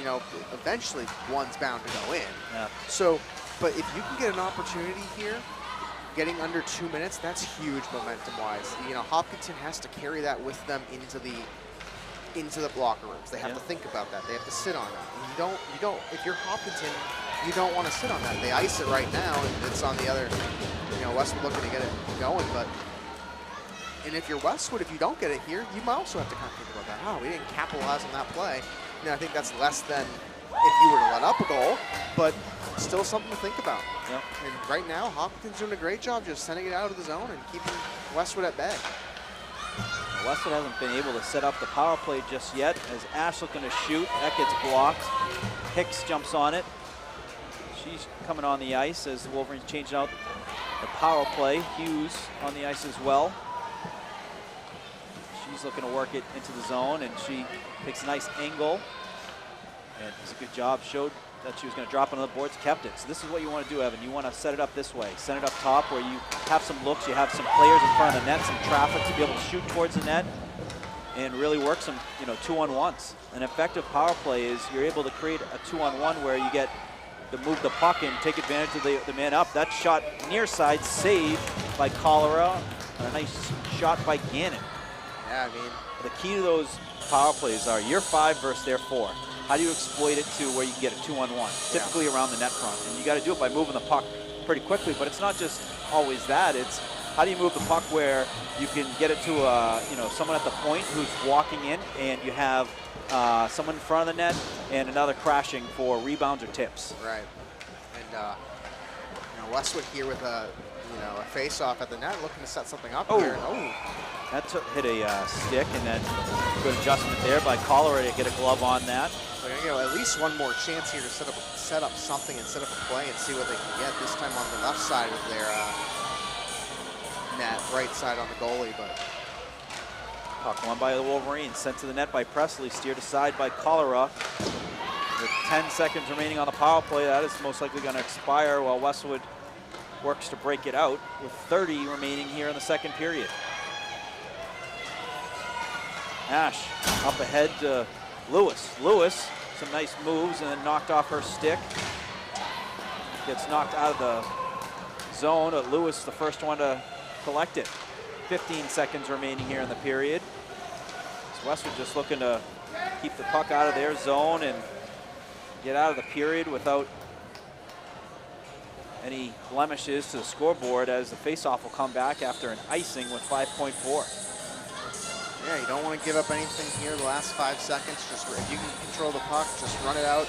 eventually one's bound to go in. Yeah. So, but if you can get an opportunity here, getting under 2 minutes, that's huge momentum-wise. Hopkinton has to carry that with them into the locker rooms. They have to think about that. They have to sit on it. And you don't. If you're Hopkinton, you don't want to sit on that. They ice it right now, and it's on the other Westwood looking to get it going, but and if you're Westwood, if you don't get it here, you might also have to kind of think about that. Oh, we didn't capitalize on that play. I think that's less than if you were to let up a goal, but still something to think about. Yep. And right now, Hopkinton's doing a great job just sending it out of the zone and keeping Westwood at bay. Westwood hasn't been able to set up the power play just yet, as Ash looking to shoot. That gets blocked. Hicks jumps on it. She's coming on the ice as the Wolverines changing out the power play. Hughes on the ice as well. She's looking to work it into the zone, and she takes a nice angle. And does a good job. Showed that she was going to drop another boards, kept it. So this is what you want to do, Evan. You want to set it up this way. Send it up top where you have some looks, you have some players in front of the net, some traffic to be able to shoot towards the net and really work some, 2-on-1s. An effective power play is you're able to create a 2-on-1 where you get to move the puck and take advantage of the man up. That shot near side, saved by Cholera. And a nice shot by Gannon. Yeah, I mean, the key to those power plays are your 5 versus their 4. How do you exploit it to where you can get a 2-on-1, typically around the net front? And you got to do it by moving the puck pretty quickly, but it's not just always that. It's how do you move the puck where you can get it to someone at the point who's walking in, and you have someone in front of the net and another crashing for rebounds or tips. Right. And Westwood here with a face-off at the net, looking to set something up here. Oh. That hit a stick, and then good adjustment there by Cholera to get a glove on that. So at least one more chance here to set up something and set up a play and see what they can get. This time on the left side of their net, right side on the goalie. But puck won by the Wolverines, sent to the net by Presley, steered aside by Cholera. With 10 seconds remaining on the power play, that is most likely going to expire while Westwood works to break it out with 30 remaining here in the second period. Ash up ahead to Lewis. Lewis, some nice moves and then knocked off her stick. Gets knocked out of the zone. Lewis, the first one to collect it. 15 seconds remaining here in the period. So Westwood just looking to keep the puck out of their zone and get out of the period without any blemishes to the scoreboard, as the faceoff will come back after an icing with 5.4. Yeah, you don't want to give up anything here the last 5 seconds. Just if you can control the puck, just run it out,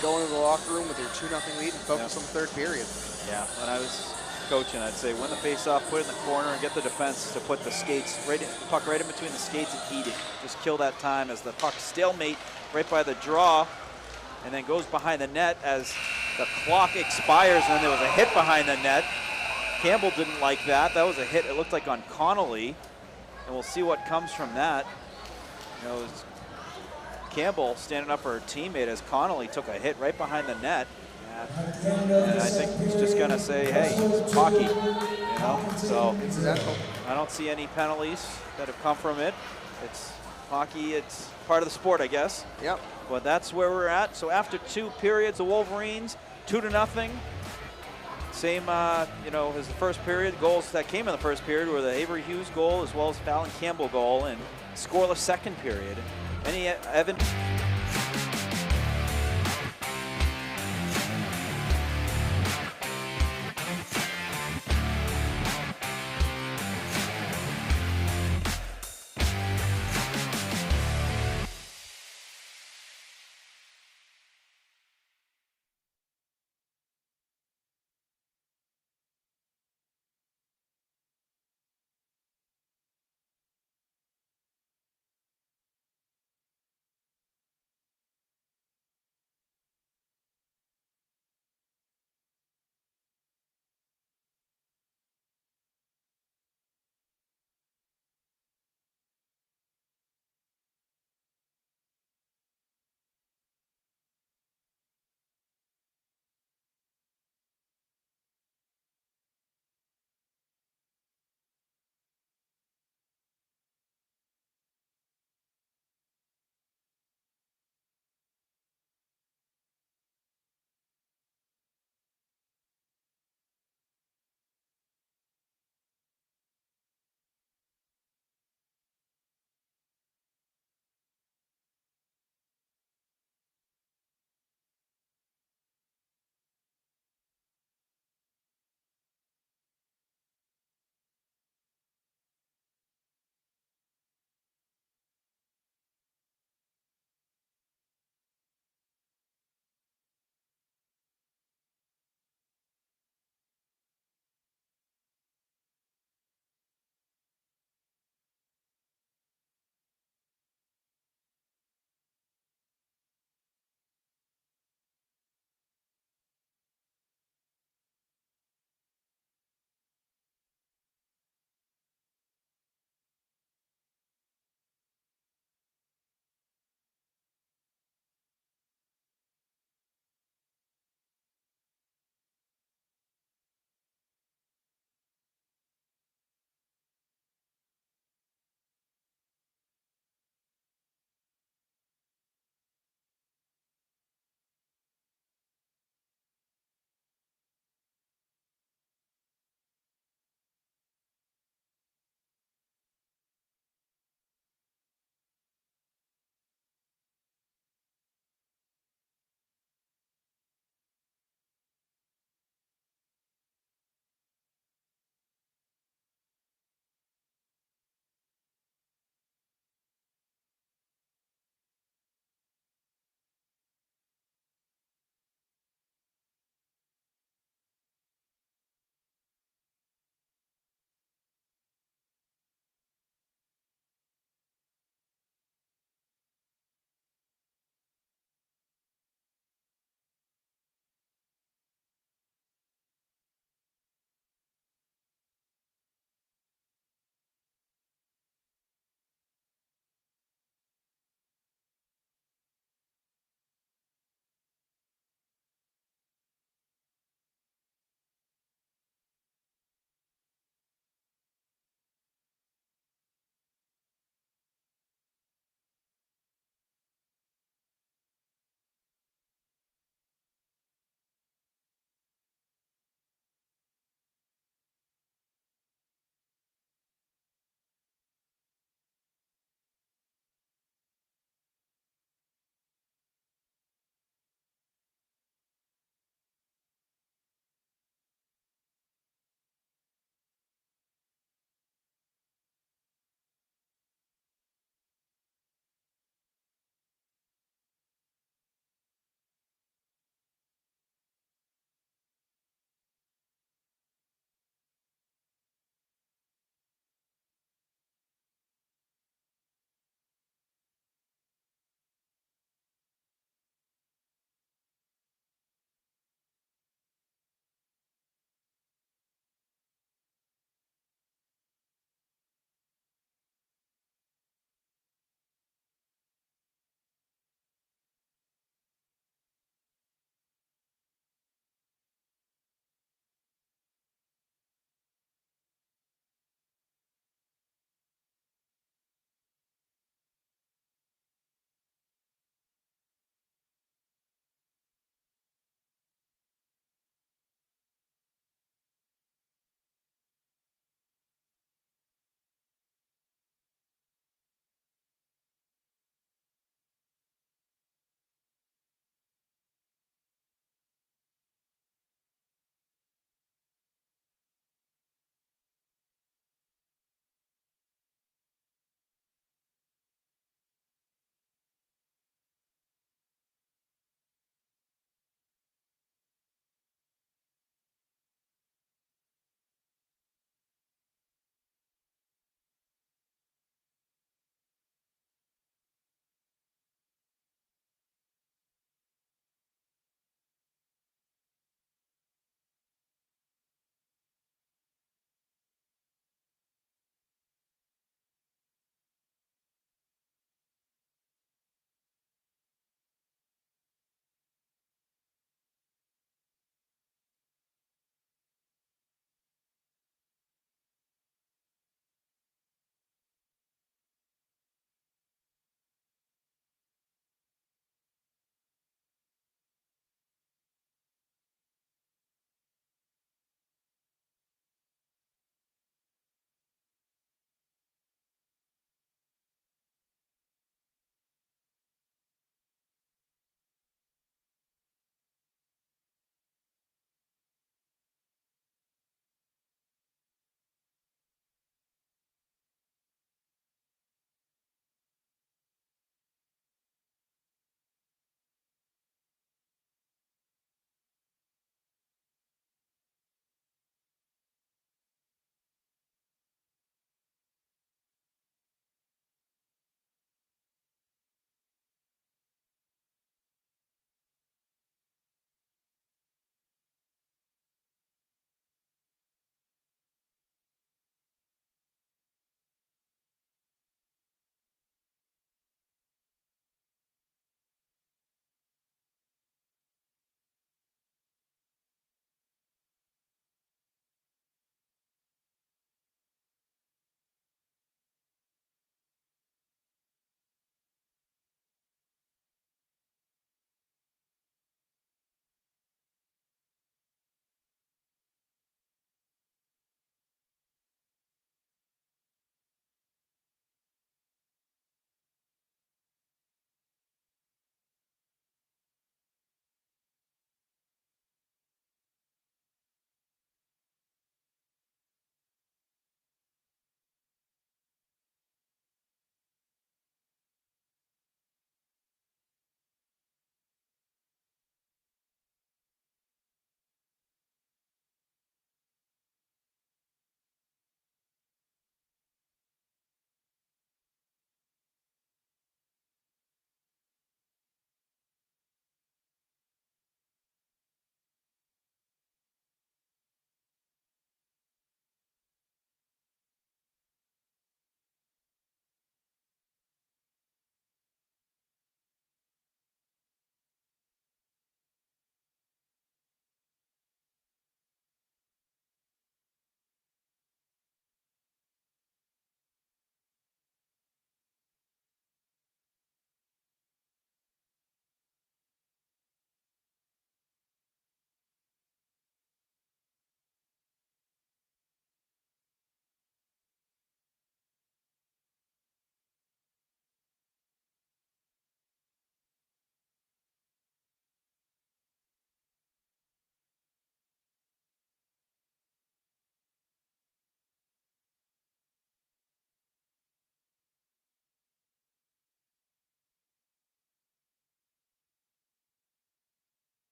go into the locker room with your 2-0 lead and focus on the third period. Yeah, when I was coaching, I'd say win the face-off, put it in the corner, and get the defense to put the puck right in between the skates and eat it. Just kill that time as the puck stalemate right by the draw, and then goes behind the net as the clock expires, and then there was a hit behind the net. Campbell didn't like that. That was a hit, it looked like, on Connolly. And we'll see what comes from that. It was Campbell standing up for her teammate as Connolly took a hit right behind the net. And I think he's just going to say, hey, it's hockey. So I don't see any penalties that have come from it. It's hockey. It's part of the sport, I guess. Yep. But that's where we're at. So after 2 periods, the Wolverines 2-0. Same, as the first period. Goals that came in the first period were the Avery Hughes goal as well as Fallon Campbell goal, and scoreless second period. Evan?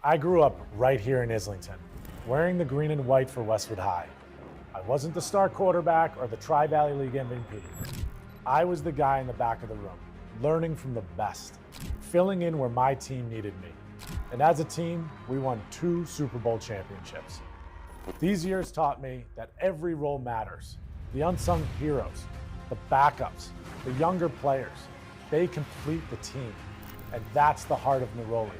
I grew up right here in Islington, wearing the green and white for Westwood High. I wasn't the star quarterback or the Tri-Valley League MVP. I was the guy in the back of the room, learning from the best, filling in where my team needed me. And as a team, we won 2 Super Bowl championships. These years taught me that every role matters. The unsung heroes, the backups, the younger players, they complete the team. And that's the heart of Neroli.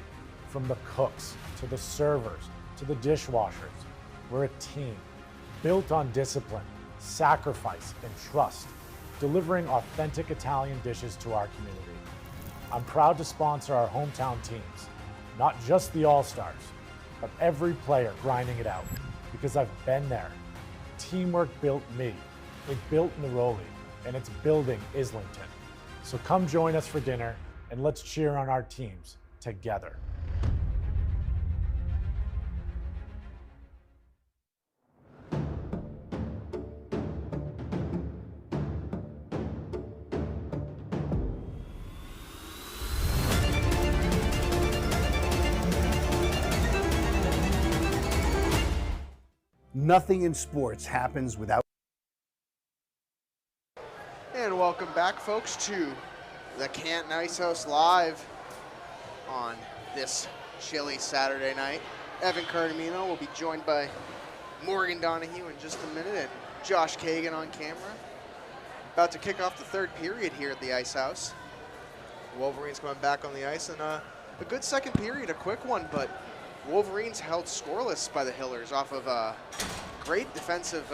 From the cooks, to the servers, to the dishwashers, we're a team, built on discipline, sacrifice, and trust, delivering authentic Italian dishes to our community. I'm proud to sponsor our hometown teams, not just the All-Stars, but every player grinding it out, because I've been there. Teamwork built me, it built Neroli, and it's building Islington. So come join us for dinner, and let's cheer on our teams together. Nothing in sports happens without. And welcome back, folks, to the Canton Ice House Live on this chilly Saturday night. Evan Cardamino will be joined by Morgan Donahue in just a minute, and Josh Kagan on camera. About to kick off the third period here at the Ice House. Wolverines coming back on the ice, and a good second period, a quick one, but Wolverines held scoreless by the Hillers off of a great defensive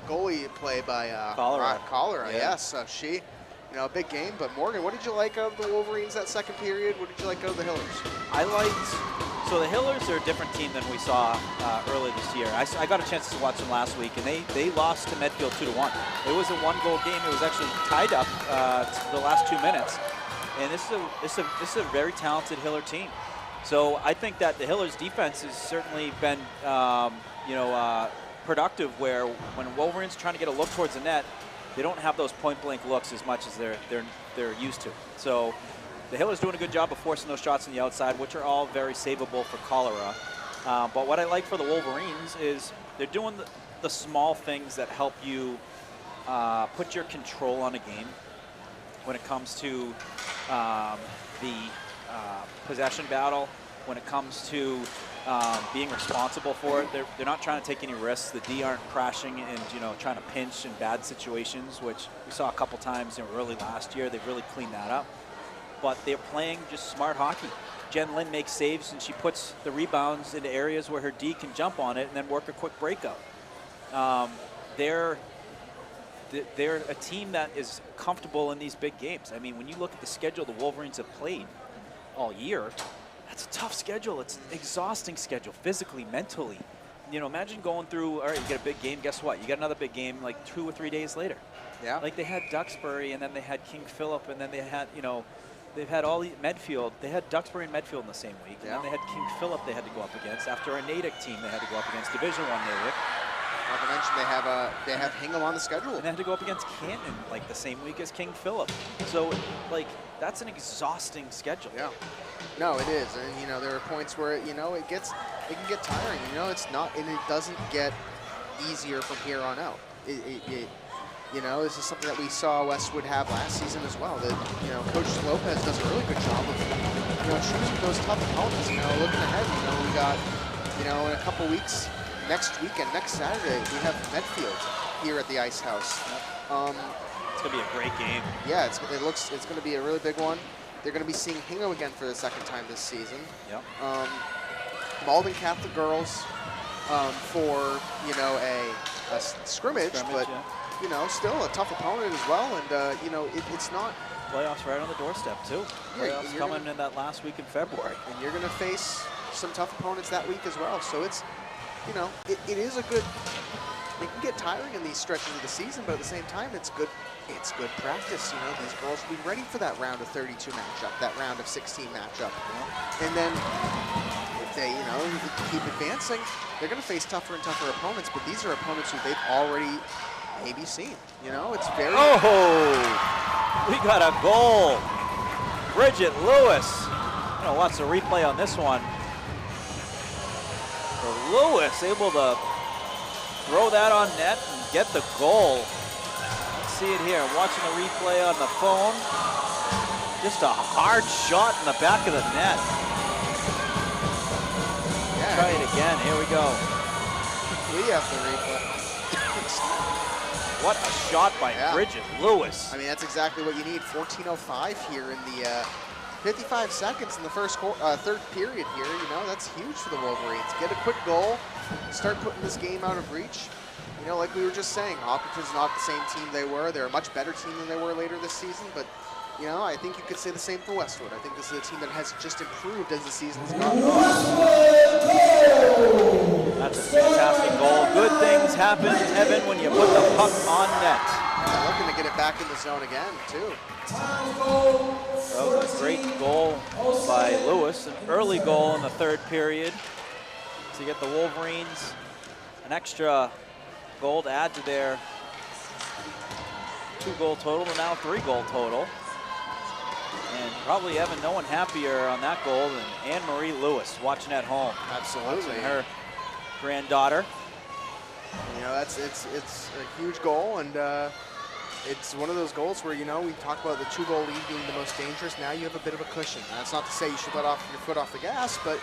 goalie play by Cholera. Yeah. Yes, a big game. But Morgan, what did you like of the Wolverines that second period? What did you like of the Hillers? So the Hillers are a different team than we saw earlier this year. I got a chance to watch them last week, and they lost to Medfield 2-1. It was a 1-goal game. It was actually tied up to the last 2 minutes. And this is a very talented Hiller team. So I think that the Hillers' defense has certainly been, productive. Where when Wolverines trying to get a look towards the net, they don't have those point-blank looks as much as they're used to. So the Hillers doing a good job of forcing those shots on the outside, which are all very savable for Cholera. But what I like for the Wolverines is they're doing the small things that help you put your control on a game when it comes to the possession battle, when it comes to being responsible for it. They're not trying to take any risks. The D aren't crashing and trying to pinch in bad situations, which we saw a couple times early last year. They've really cleaned that up. But they're playing just smart hockey. Jen Lynn makes saves, and she puts the rebounds into areas where her D can jump on it and then work a quick breakout. They're a team that is comfortable in these big games. I mean, when you look at the schedule the Wolverines have played all year, that's a tough schedule. It's an exhausting schedule, physically, mentally. Imagine going through, all right, you get a big game, guess what? You get another big game like 2 or 3 days later. Yeah. Like they had Duxbury, and then they had King Philip, and then they had, they've had all the Medfield. They had Duxbury and Medfield in the same week. Yeah. And then they had King Philip they had to go up against. After a Natick team they had to go up against, Division I Natick. Not to mention they have Hingham on the schedule. And they had to go up against Canton like the same week as King Philip. So that's an exhausting schedule. Yeah. No, it is, and there are points where it can get tiring. It's not, and it doesn't get easier from here on out. This is something that we saw Westwood have last season as well. That Coach Lopez does a really good job of choosing those tough opponents. Looking ahead, we got in a couple weeks, next weekend, next Saturday, we have Medfield here at the Ice House. It's gonna be a great game. Yeah, it's going to be a really big one. They're going to be seeing Hingham again for the second time this season. Yep. Malden Catholic girls for a scrimmage, but yeah. Still a tough opponent as well, and it's not Playoffs right on the doorstep too. Yeah, Playoffs coming in that last week in February. And you're going to face some tough opponents that week as well. So it's it is a good. It can get tiring in these stretches of the season, but at the same time, it's good practice. These girls will be ready for that round of 32 matchup, that round of 16 matchup. Yeah. And then if they, keep advancing, they're going to face tougher and tougher opponents, but these are opponents who they've already maybe seen. It's very... Oh! We got a goal. Bridget Lewis. I'm going to watch the replay on this one. So Lewis able to throw that on net and get the goal. Let's see it here. I'm watching the replay on the phone. Just a hard shot in the back of the net. Yeah. Try it again. Here we go. We have the replay. What a shot by Bridget Lewis. I mean, that's exactly what you need. 14:05 here in the 55 seconds in the third period here. You know, that's huge for the Wolverines. Get a quick goal, start putting this game out of reach. You know, like we were just saying, Hopkinton's not the same team they were. They're a much better team than they were later this season, but you know, I think you could say the same for Westwood. I think this is a team that has just improved as the season's gone on. That's a fantastic goal. Good things happen, Evan, when you put the puck on net. They're looking to get it back in the zone again, too. That was a great goal by Lewis, an early goal in the third period to get the Wolverines an extra goal to add to their 2-goal total, and now 3-goal total. And probably, Evan, no one happier on that goal than Anne-Marie Lewis watching at home. Absolutely. Watching her granddaughter. You know, it's a huge goal, and it's one of those goals where, you know, we talk about the 2-goal lead being the most dangerous. Now you have a bit of a cushion. That's not to say you should let off your foot off the gas, but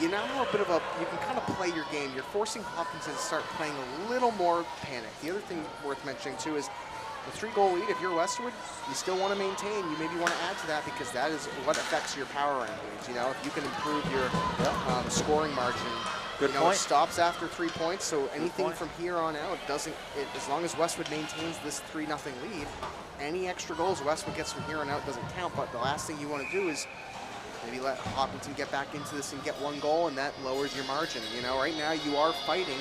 you now have a bit of you can kind of play your game. You're forcing Hopkinton to start playing a little more panic. The other thing worth mentioning, too, is the 3-goal lead, if you're Westwood, you still want to maintain. You maybe want to add to that because that is what affects your power rankings. You know, if you can improve your scoring margin, Good you know, point. it stops after 3 points. So anything from here on out doesn't. As long as Westwood maintains this 3-0 lead, any extra goals Westwood gets from here on out doesn't count. But the last thing you want to do is maybe let Hopkinton get back into this and get 1 goal, and that lowers your margin. You know, right now you are fighting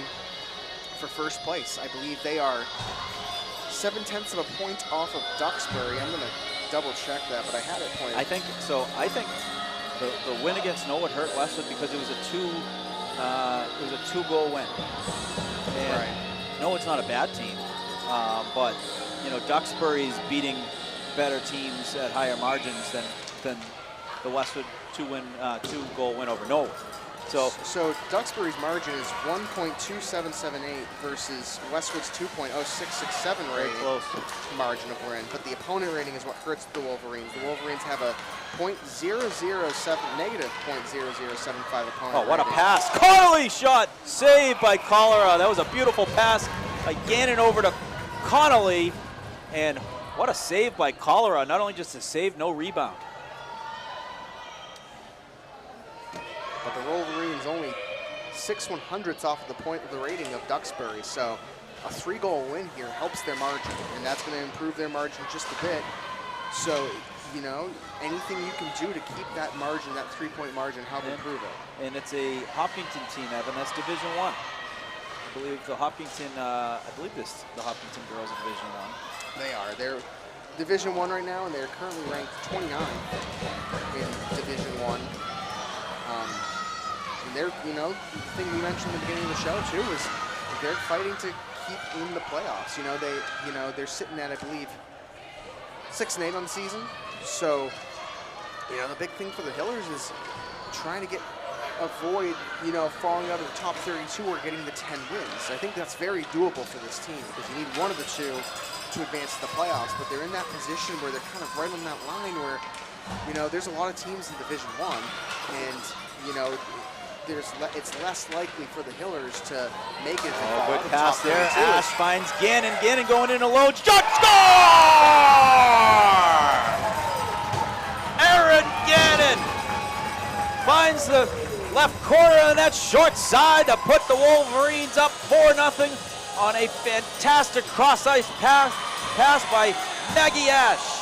for first place. I believe they are 0.7 of a point off of Duxbury. I'm going to double check that, but I had it pointed. I think so. I think the win against Norwood hurt Westwood because it was a 2-goal win. And Right. Norwood's not a bad team, but you know, Duxbury's beating better teams at higher margins than the Westwood 2-goal win over Norwood. So Duxbury's margin is 1.2778 versus Westwood's 2.0667 rating close margin of win. But the opponent rating is what hurts the Wolverines. The Wolverines have a negative 0.0075 opponent Oh, what a rating. pass. Connolly shot, saved by Cholera. That was a beautiful pass by Gannon over to Connolly. And what a save by Cholera. Not only just a save, no rebound. But the Wolverines only 6/100ths off of the point of the rating of Duxbury. So a 3-goal win here helps their margin, and that's going to improve their margin just a bit. So, you know, anything you can do to keep that margin, that 3-point margin, help improve it. And it's a Hopkinton team, Evan. That's Division 1. I believe the Hopkinton, the Hopkinton girls are Division 1. They are. They're Division 1 right now, and they're currently ranked 29th in Division 1. And they're, you know, the thing we mentioned at the beginning of the show too is they're fighting to keep in the playoffs. You know, they're sitting at, I believe, 6-8 on the season. So, you know, the big thing for the Hillers is trying to avoid, you know, falling out of the top 32 or getting the 10 wins. I think that's very doable for this team because you need one of the two to advance to the playoffs. But they're in that position where they're kind of right on that line where, you know, there's a lot of teams in Division 1, and, you know, it's less likely for the Hillers to make it. Good pass there. Ash finds Gannon. Gannon going in alone. Shot, score! Aaron Gannon finds the left corner on that short side to put the Wolverines up 4-0 on a fantastic cross-ice pass by Maggie Ash.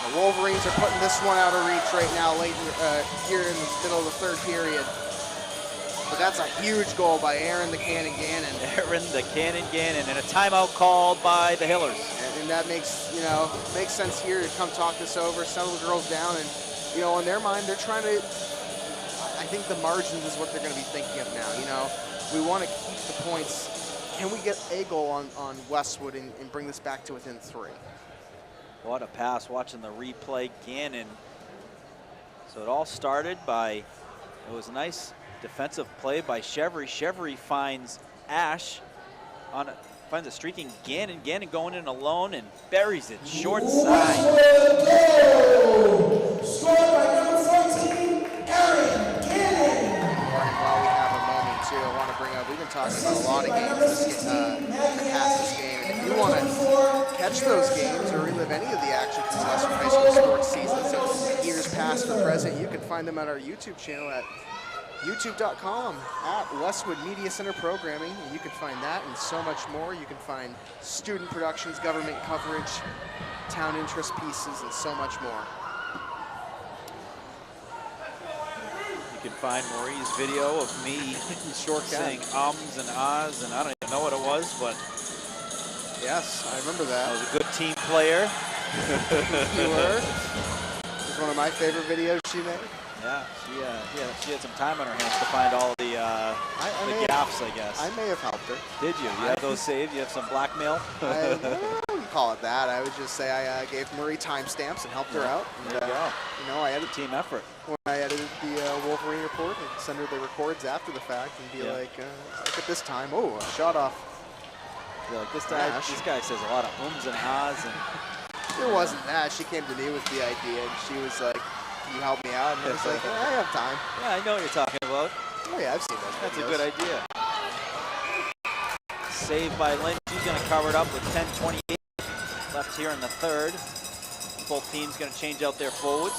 The Wolverines are putting this one out of reach right now, late here in the middle of the third period. But that's a huge goal by Aaron the Cannon Gannon. Aaron the Cannon Gannon, and a timeout called by the Hillers. And that makes sense here to come talk this over, settle the girls down, and, you know, in their mind, they're trying to, I think the margins is what they're going to be thinking of now. You know, we want to keep the points. Can we get a goal on Westwood and bring this back to within 3? What a pass, watching the replay, Gannon. So it all started by, it was a nice Defensive play by Chevry. Chevry finds Ash finds a streaking Gannon. Gannon going in alone and buries it short side. Scored by number 14, Aaron Gannon. Morgan, while we have a moment too, I want to bring up, we've been talking about a lot of games past this game. And if you want to catch those games or relive any of the action from Westwood High School sports seasons of years past or present, you can find them at our YouTube channel at youtube.com at Westwood Media Center Programming. And you can find that and so much more. You can find student productions, government coverage, town interest pieces, and so much more. You can find Marie's video of me saying ums and ahs, and I don't even know what it was, but yes, I remember that. I was a good team player. You were. It was one of my favorite videos she made. Yeah, she had some time on her hands to find all the gaffes, I guess. I may have helped her. Did you? You have those saved? You have some blackmail? I wouldn't call it that. I would just say I gave Marie timestamps and helped her out. There you go. You know, I edited Team effort. when I edited the Wolverine report and send her the records after the fact and be like, look at this time. Oh, a shot off. Yeah, like this guy says a lot of ums and ahs, and It wasn't that. She came to me with the idea and she was like, "Can you help me out?" And I was like, "I have time." yeah, I know what you're talking about. Oh yeah, I've seen those That's videos. a good idea. Saved by Lynch. He's going to cover it up with 10:28 left here in the third. Both teams going to change out their forwards.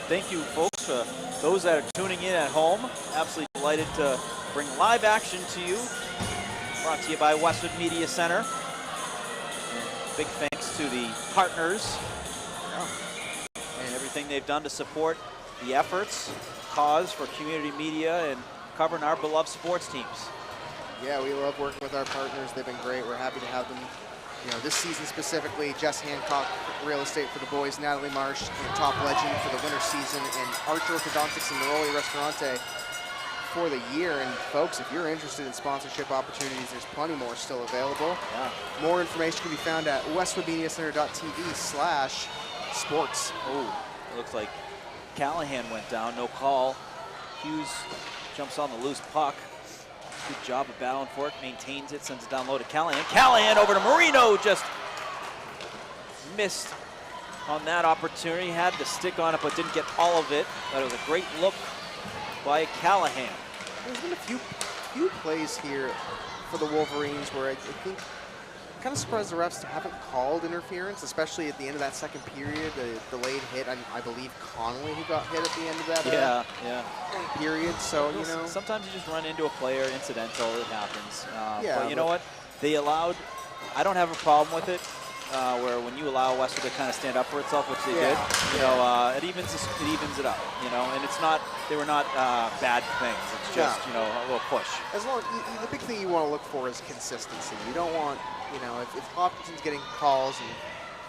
Thank you, folks, for those that are tuning in at home. Absolutely delighted to bring live action to you. Brought to you by Westwood Media Center. And big thanks to the partners and everything they've done to support the efforts, cause for community media and covering our beloved sports teams. Yeah, we love working with our partners. They've been great. We're happy to have them. You know, this season specifically, Jess Hancock, Real Estate for the Boys, Natalie Marsh, and Top Legend for the winter season, and Arch Orthodontics and Neroli Restaurante for the year. And folks, if you're interested in sponsorship opportunities, there's plenty more still available. Yeah. More information can be found at westwoodmediacenter.tv/sports. Oh, it looks like Callahan went down, no call. Hughes jumps on the loose puck. Good job of battling for it, maintains it, sends it down low to Callahan. Callahan over to Marino, just missed on that opportunity. Had the stick on it, but didn't get all of it. But it was a great look by Callahan. There's been a few plays here for the Wolverines where I think kind of surprised the refs haven't called interference, especially at the end of that second period. The delayed hit, I believe Connolly who got hit at the end of that period. So, you know. Sometimes you just run into a player, incidental, it happens. Yeah, but you know what? They allowed, I don't have a problem with it, where when you allow Westwood to kind of stand up for itself, which they did, you know, it evens it up, you know, and it's not, they were not bad things. It's just, you know, a little push. As long the big thing you want to look for is consistency. You don't want, you know, if Hopkinton's getting calls and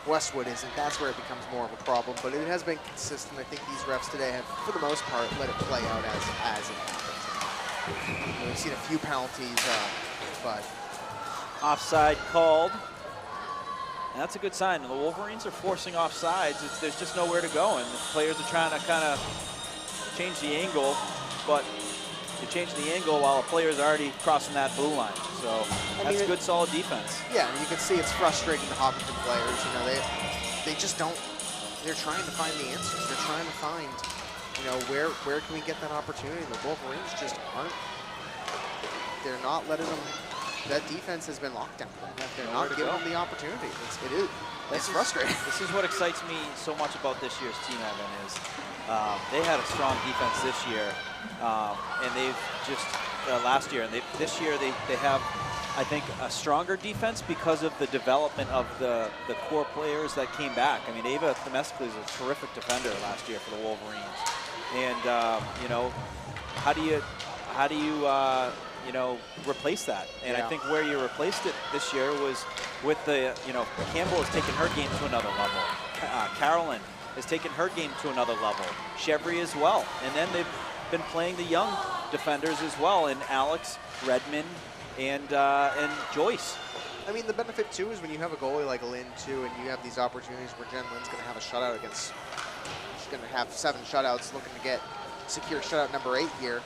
Westwood isn't, that's where it becomes more of a problem. But it has been consistent. I think these refs today have, for the most part, let it play out as it happens. You know, we've seen a few penalties, but Offside called. And that's a good sign. The Wolverines are forcing offsides. There's just nowhere to go, and the players are trying to kind of change the angle, but you change the angle while a player's already crossing that blue line. So that's good, solid defense. Yeah, and you can see it's frustrating the Hopkinton players. You know, they just don't. They're trying to find the answers. They're trying to find, you know, where can we get that opportunity? The Wolverines just aren't. They're not letting them. That defense has been locked down. They're not giving them the opportunity. It's frustrating. This is what excites me so much about this year's team, Evan, is they had a strong defense this year, and they've just last year, and this year they have, I think, a stronger defense because of the development of the core players that came back. I mean, Ava Themestically is a terrific defender last year for the Wolverines, and you know, how do you you know, replace that? And I think where you replaced it this year was with the, you know, Campbell has taken her game to another level. Carolyn has taken her game to another level. Chevry as well. And then they've been playing the young defenders as well, and Alex, Redmond, and Joyce. I mean, the benefit too is when you have a goalie like Lynn too, and you have these opportunities where Jen Lynn's going to have a shutout against going to have 7 shutouts, looking to secure shutout number 8 here.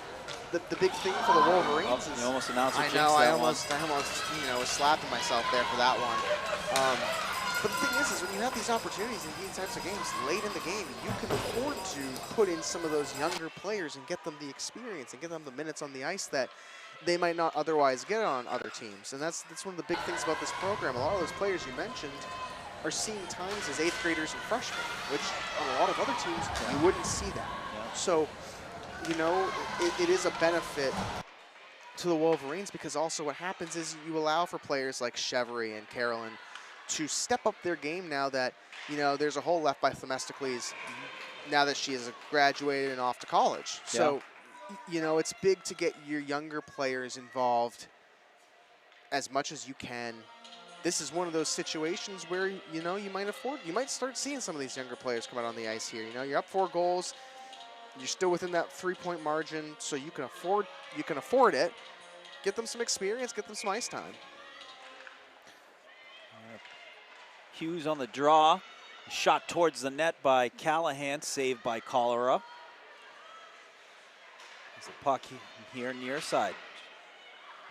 The big thing for the Wolverines is... You almost announced it. I know, I almost was slapping myself there for that one. But the thing is when you have these opportunities in these types of games late in the game, you can afford to put in some of those younger players and get them the experience and get them the minutes on the ice that they might not otherwise get on other teams. And that's one of the big things about this program. A lot of those players you mentioned are seeing times as 8th graders and freshmen, which on a lot of other teams, you wouldn't see that. Yeah. So, it is a benefit to the Wolverines, because also what happens is you allow for players like Chevry and Carolyn to step up their game now that, there's a hole left by Themistocles now that she has graduated and off to college. Yeah. So, it's big to get your younger players involved as much as you can. This is one of those situations where, you might start seeing some of these younger players come out on the ice here. You're up 4 goals. You're still within that 3-point margin, so you can afford it. Get them some experience, get them some ice time. Hughes on the draw. Shot towards the net by Callahan, saved by Cholera. There's a puck here near side.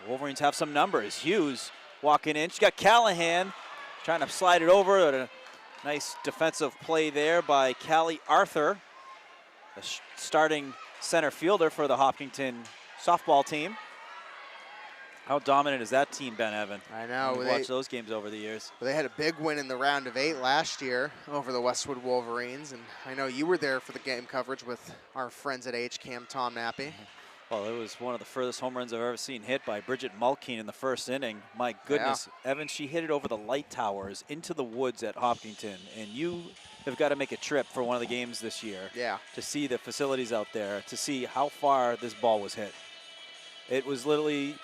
Wolverines have some numbers. Hughes walking in. She's got Callahan trying to slide it over. A nice defensive play there by Callie Arthur, the starting center fielder for the Hopkinton softball team. How dominant has that team been, Evan? I know. We've watched those games over the years. They had a big win in the round of 8 last year over the Westwood Wolverines, and I know you were there for the game coverage with our friends at HCAM, Tom Nappy. Well, it was one of the furthest home runs I've ever seen hit by Bridget Mulkeen in the first inning. My goodness, yeah. Evan, she hit it over the light towers into the woods at Hopkinton, and you have got to make a trip for one of the games this year to see the facilities out there, to see how far this ball was hit. It was literally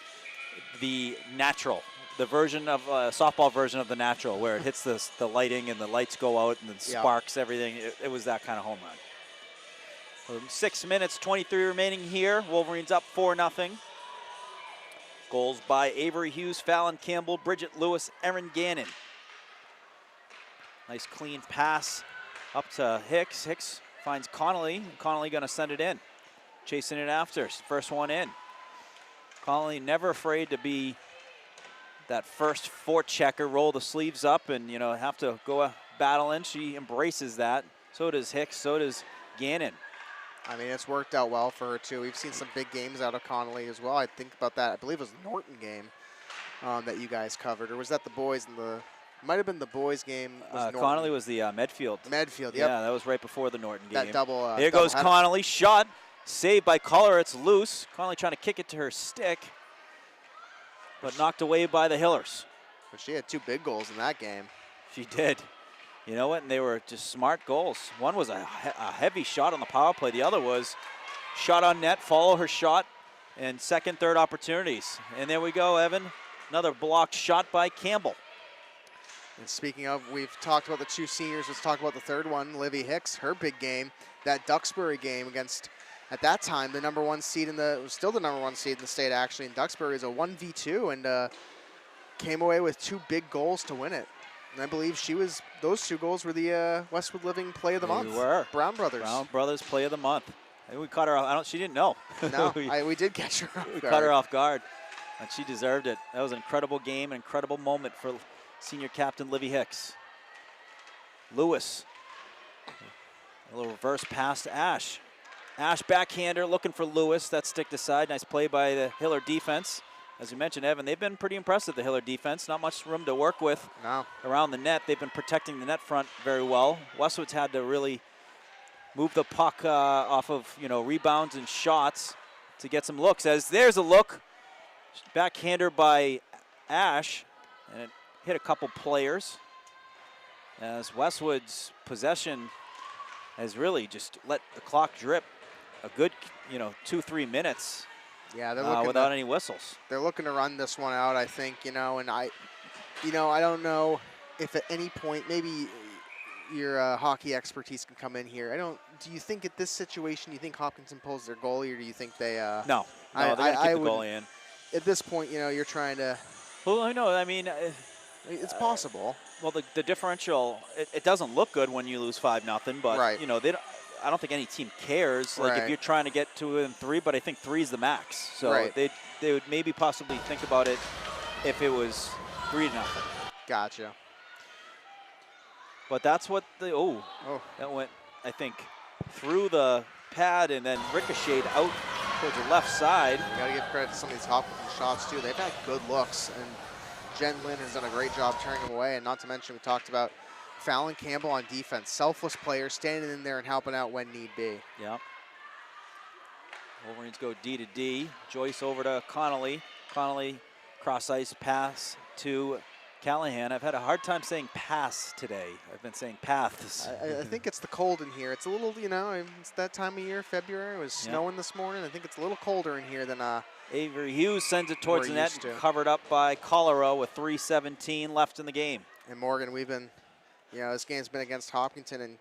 the natural, the version of softball version of the natural, where it hits the lighting and the lights go out and then sparks everything. It was that kind of home run. 6 minutes, 23 remaining here. Wolverines up 4-0. Goals by Avery Hughes, Fallon Campbell, Bridget Lewis, Erin Gannon. Nice clean pass up to Hicks. Hicks finds Connolly. Connolly going to send it in. Chasing it after. First one in. Connolly never afraid to be that first forechecker, roll the sleeves up and, have to go battle in. She embraces that. So does Hicks, so does Gannon. I mean, it's worked out well for her, too. We've seen some big games out of Connolly as well. I think about that. I believe it was the Norton game that you guys covered. Or was that the boys in the – might have been the boys game. Connolly was the Medfield. Medfield, yep. Yeah, that was right before the Norton game. That double Here goes Connolly. Shot. Saved by Collar. It's loose. Connolly trying to kick it to her stick, but knocked away by the Hillers. But she had 2 big goals in that game. She did. You know what? And they were just smart goals. One was a heavy shot on the power play. The other was shot on net, follow her shot, and second, third opportunities. And there we go, Evan. Another blocked shot by Campbell. And speaking of, we've talked about the 2 seniors. Let's talk about the third one, Livy Hicks, her big game. That Duxbury game against, at that time, the number 1 seed was still the number 1 seed in the state, actually. And Duxbury is a 1v2 and came away with 2 big goals to win it. And I believe those 2 goals were the Westwood Living Play of the Month. They were. Brown Brothers. Brown Brothers Play of the Month. I think we caught her off. She didn't know. No, we did catch her off guard. We caught her off guard, and she deserved it. That was an incredible game, an incredible moment for senior captain Livy Hicks. Lewis. A little reverse pass to Ash. Ash backhander looking for Lewis. That's sticked aside. Nice play by the Hiller defense. As you mentioned, Evan, they've been pretty impressive, the Hiller defense. Not much room to work with around the net. They've been protecting the net front very well. Westwood's had to really move the puck off of rebounds and shots to get some looks. As there's a look, backhander by Ash, and it hit a couple players. As Westwood's possession has really just let the clock drip a good 2-3 minutes. Yeah, they're looking without any whistles. They're looking to run this one out, I think, and I don't know if at any point, maybe your hockey expertise can come in here. Do you think at this situation, you think Hopkinton pulls their goalie, or do you think they? No, they're going to keep the goalie in. At this point, you're trying to. Well, I know. I mean, it's possible. Well, the differential, it doesn't look good when you lose 5-0, but right. I don't think any team cares. Like if you're trying to get to within 3, but I think 3 is the max. So they would maybe possibly think about it if it was 3-0. Gotcha. But that's what the that went, I think, through the pad and then ricocheted out towards the left side. You got to give credit to some of these Hopkinton shots too. They've had good looks, and Jen Lynn has done a great job turning them away. And not to mention, we talked about Fallon Campbell on defense, selfless player, standing in there and helping out when need be. Yeah. Wolverines go D to D. Joyce over to Connolly. Connolly cross ice pass to Callahan. I've had a hard time saying pass today. I've been saying paths. I think it's the cold in here. It's a little, you know, it's that time of year, February. It was snowing this morning. I think it's a little colder in here than Avery Hughes sends it towards the net, covered up by Colorado with 3:17 left in the game. And Morgan, we've been, you know, this game's been against Hopkinton, and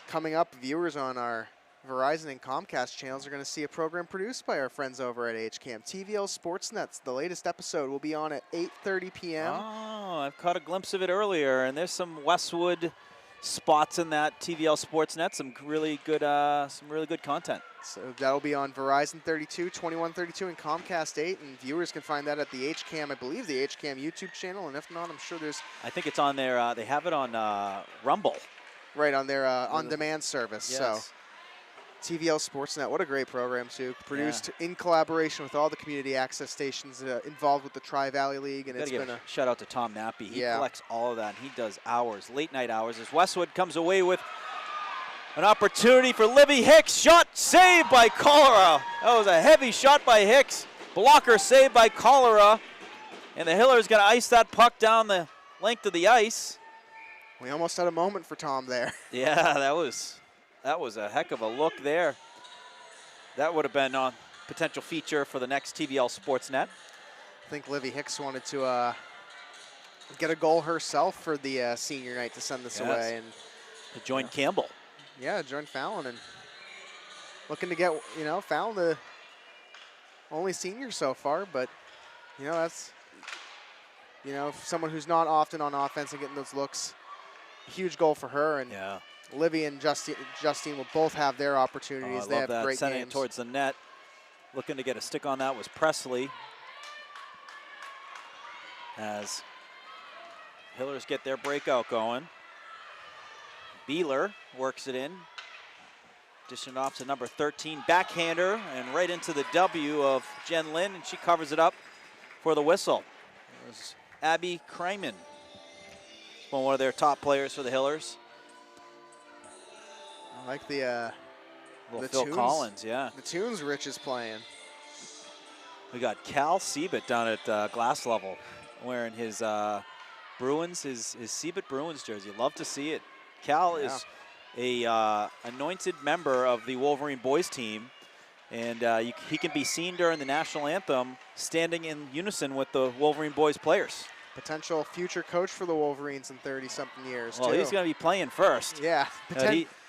coming up, viewers on our Verizon and Comcast channels are going to see a program produced by our friends over at HCAM. TVL Sportsnet's the latest episode will be on at 8:30 p.m. Oh, I've caught a glimpse of it earlier, and there's some Westwood spots in that TVL Sportsnet. Some really good content. So that'll be on Verizon 32, 2132, and Comcast 8, and viewers can find that at the HCAM, I believe, the HCAM YouTube channel, and if not, I'm sure there's. I think it's on their. They have it on Rumble. Right, on their on-demand service. Yes. So. TVL Sportsnet, what a great program, too. Produced in collaboration with all the community access stations involved with the Tri-Valley League. And it's been a shout out to Tom Nappy. He collects all of that, and he does hours, late night hours, as Westwood comes away with an opportunity for Livy Hicks. Shot saved by Cholera. That was a heavy shot by Hicks. Blocker saved by Cholera. And the Hillers going to ice that puck down the length of the ice. We almost had a moment for Tom there. Yeah, that was a heck of a look there. That would have been a potential feature for the next TVL Sportsnet. I think Livy Hicks wanted to get a goal herself for the senior night to send this away. And to join Campbell. Yeah, join Fallon. And looking to get, you know, Fallon the only senior so far. But, you know, that's, you know, someone who's not often on offense and getting those looks. A huge goal for her. And Livy and Justine will both have their opportunities. They have great Sending games. It towards the net. Looking to get a stick on that was Presley. As Hillers get their breakout going. Beeler works it in. Dishing off to number 13, backhander, and right into the W of Jen Lynn, and she covers it up for the whistle. There's Abby Kryman, one of their top players for the Hillers. I like the Phil Collins, the tunes Rich is playing. We got Cal Siebert down at glass level wearing his Bruins, his Siebert Bruins jersey. Love to see it. Cal is a anointed member of the Wolverine boys team, and he can be seen during the national anthem standing in unison with the Wolverine boys players. Potential future coach for the Wolverines in 30-something years. Well, he's going to be playing first. Yeah.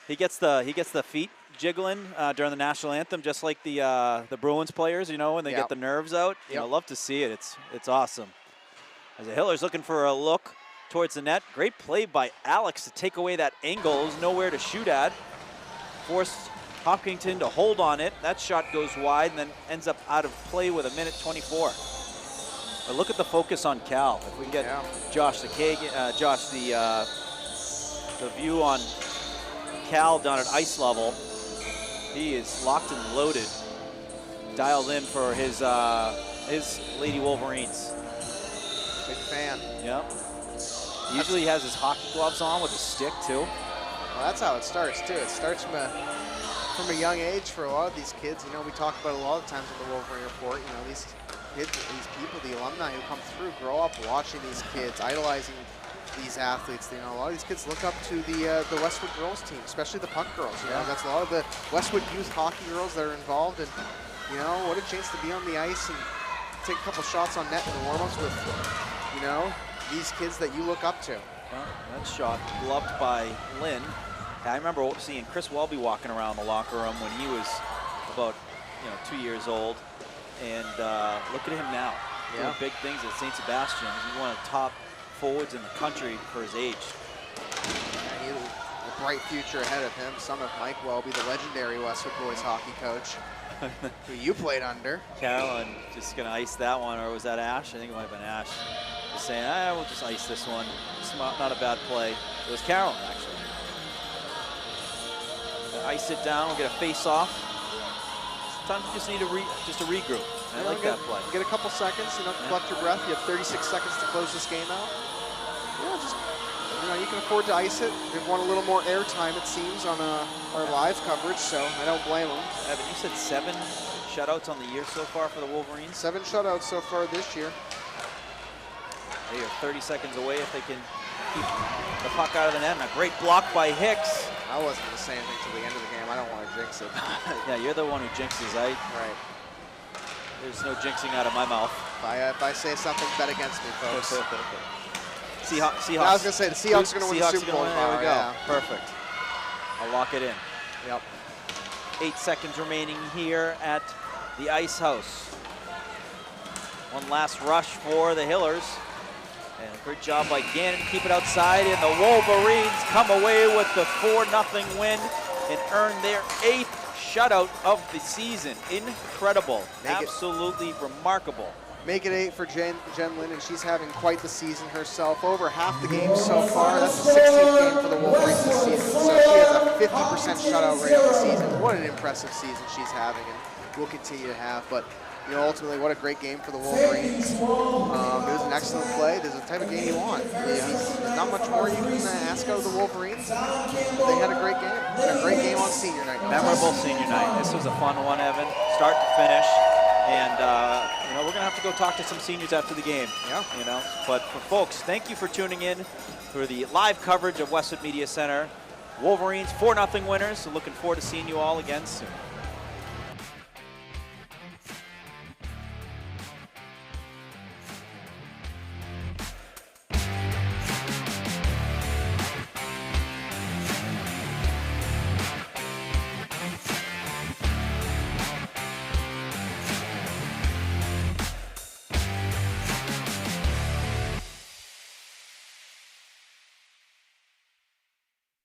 He gets the feet jiggling during the national anthem, just like the Bruins players, you know, when they get the nerves out. You know, love to see it. It's awesome. As the Hillers looking for a look towards the net. Great play by Alex to take away that angle. There's nowhere to shoot at. Forced Hopkinton to hold on it. That shot goes wide and then ends up out of play with 1:24. But look at the focus on Cal. If we can get Josh the view on Cal down at ice level. He is locked and loaded, dialed in for his Lady Wolverines. Big fan. Yep. Usually he has his hockey gloves on with a stick too. Well, that's how it starts too. It starts from a young age for a lot of these kids. You know, we talk about a lot of times in the Wolverine Report. You know, these kids, these people, the alumni who come through, grow up watching these kids, idolizing these athletes. You know, a lot of these kids look up to the Westwood Girls team, especially the puck girls. You know, that's a lot of the Westwood youth hockey girls that are involved. And you know, what a chance to be on the ice and take a couple shots on net in the warm-ups with, you know, these kids that you look up to. Well, that shot gloved by Lynn. I remember seeing Chris Welby walking around the locker room when he was about 2 years old, and look at him now, doing big things at St. Sebastian. He's one of the top forwards in the country for his age. Yeah, bright future ahead of him. Son of Mike Welby, the legendary Westwood boys hockey coach, who you played under. Carolyn just going to ice that one, or was that Ash? I think it might have been Ash. Just saying, we'll just ice this one. It's not a bad play. It was Carolyn, actually. Ice it down, we'll get a face-off. Sometimes you just need to regroup. I like that play. Get a couple seconds, collect your breath. You have 36 seconds to close this game out. Yeah, just, you can afford to ice it. They've won a little more air time, it seems, on our live coverage, so I don't blame them. Evan, you said 7 shutouts on the year so far for the Wolverines? 7 shutouts so far this year. They are 30 seconds away if they can keep the puck out of the net. And a great block by Hicks. I wasn't going to say anything till the end of the game. I don't want to jinx it. Yeah, you're the one who jinxes, right? Right. There's no jinxing out of my mouth. If I say something, bet against me, folks. Seahawks. I was going to say, the Seahawks are going to win the Super Bowl. There we go. Yeah. Perfect. I'll lock it in. Yep. 8 seconds remaining here at the Ice House. One last rush for the Hillers. And a great job by Gannon to keep it outside. And the Wolverines come away with the 4-0 win and earn their 8th shutout of the season. Incredible. Absolutely remarkable. Make it 8 for Jen Lynn, and she's having quite the season herself. Over half the games so far. That's the 16th game for the Wolverines this season. So she has a 50% shutout rate of the season. What an impressive season she's having, and will continue to have. But ultimately, what a great game for the Wolverines. It was an excellent play. This is the type of game you want. There's not much more you can ask out of the Wolverines. They had a great game. A great game on senior night. Memorable senior night. This was a fun one, Evan, start to finish. And we're gonna have to go talk to some seniors after the game. Yeah. But for folks, thank you for tuning in for the live coverage of Westwood Media Center. Wolverines 4-0 winners. So looking forward to seeing you all again soon.